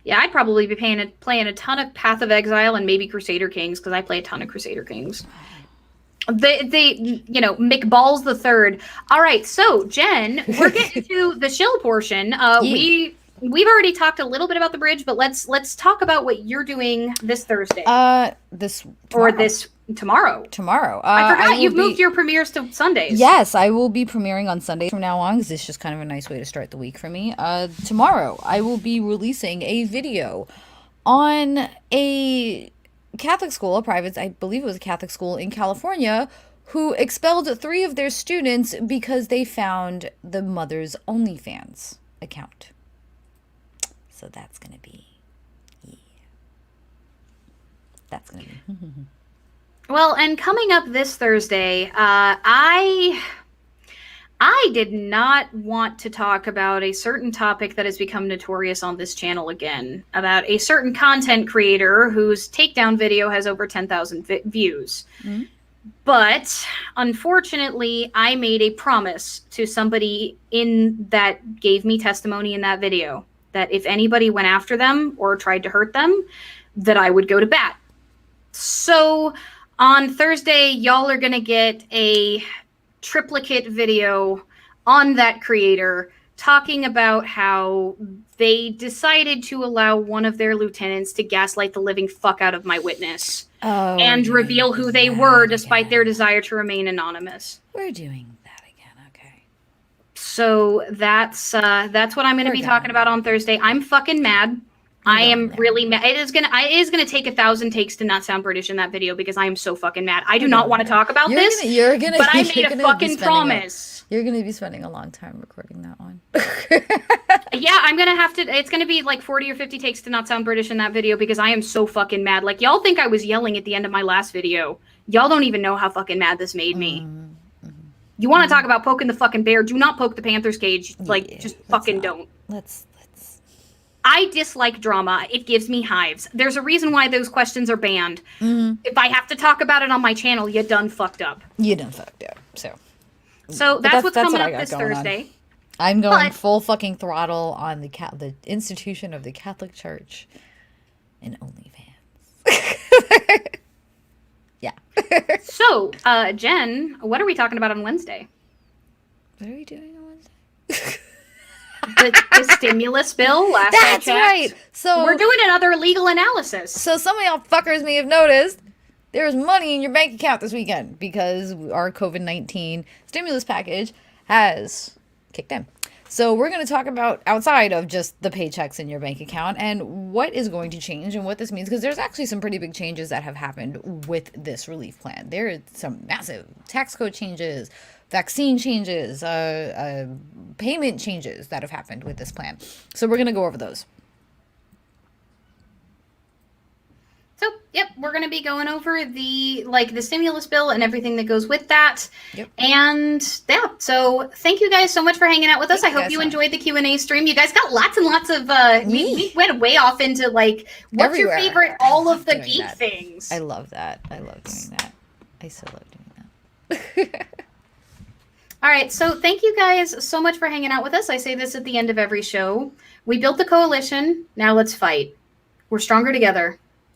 Yeah, I'd probably be playing a ton of Path of Exile and maybe Crusader Kings, because I play a ton of Crusader Kings. They McBalls the Third. All right, so Jen, we're getting to the shill portion. We've already talked a little bit about the bridge, but let's talk about what you're doing this Thursday. Tomorrow. Tomorrow. I forgot you've moved your premieres to Sundays. Yes, I will be premiering on Sundays from now on, because it's just kind of a nice way to start the week for me. Tomorrow, I will be releasing a video on a Catholic school, I believe it was a Catholic school in California, who expelled 3 of their students because they found the mother's OnlyFans account. So that's going to be, that's going to be. Well, and coming up this Thursday, I did not want to talk about a certain topic that has become notorious on this channel again, about a certain content creator whose takedown video has over 10,000 views. Mm-hmm. But unfortunately, I made a promise to somebody that gave me testimony in that video that if anybody went after them or tried to hurt them, that I would go to bat. So on Thursday, y'all are going to get a triplicate video on that creator talking about how they decided to allow one of their lieutenants to gaslight the living fuck out of my witness and reveal who they were despite their desire to remain anonymous. We're doing that again, okay. So that's what I'm going to be talking about on Thursday. I'm fucking mad. I am really mad. It is gonna take 1,000 takes to not sound British in that video because I am so fucking mad. I do not want to talk about this. But I made a fucking promise. You're gonna be spending a long time recording that one. Yeah, I'm gonna have to. It's gonna be like 40 or 50 takes to not sound British in that video because I am so fucking mad. Like y'all think I was yelling at the end of my last video. Y'all don't even know how fucking mad this made me. You want to talk about poking the fucking bear? Do not poke the Panther's cage. Like, just fucking don't. Let's. I dislike drama. It gives me hives. There's a reason why those questions are banned. If I have to talk about it on my channel, you done fucked up. You done fucked up. So that's what's coming up this Thursday. I'm going full fucking throttle on the institution of the Catholic Church and OnlyFans. Yeah. So, Jen, what are we talking about on Wednesday? What are we doing on Wednesday? The stimulus bill. That's I checked. Right. So we're doing another legal analysis. So some of y'all fuckers may have noticed there's money in your bank account this weekend because our COVID-19 stimulus package has kicked in. So we're going to talk about outside of just the paychecks in your bank account and what is going to change and what this means, because there's actually some pretty big changes that have happened with this relief plan. There are some massive tax code changes, vaccine changes, payment changes that have happened with this plan. So we're going to go over those. So, yep, we're going to be going over the stimulus bill and everything that goes with that. Yep. And yeah, so thank you guys so much for hanging out with us. I hope you enjoyed the Q&A stream. You guys got lots and lots of, we went way off into like, what's everywhere. Your favorite, all of the geek things. I love that. I love doing that. I so love doing that. All right, so thank you guys so much for hanging out with us. I say this at the end of every show. We built the coalition. Now let's fight. We're stronger together.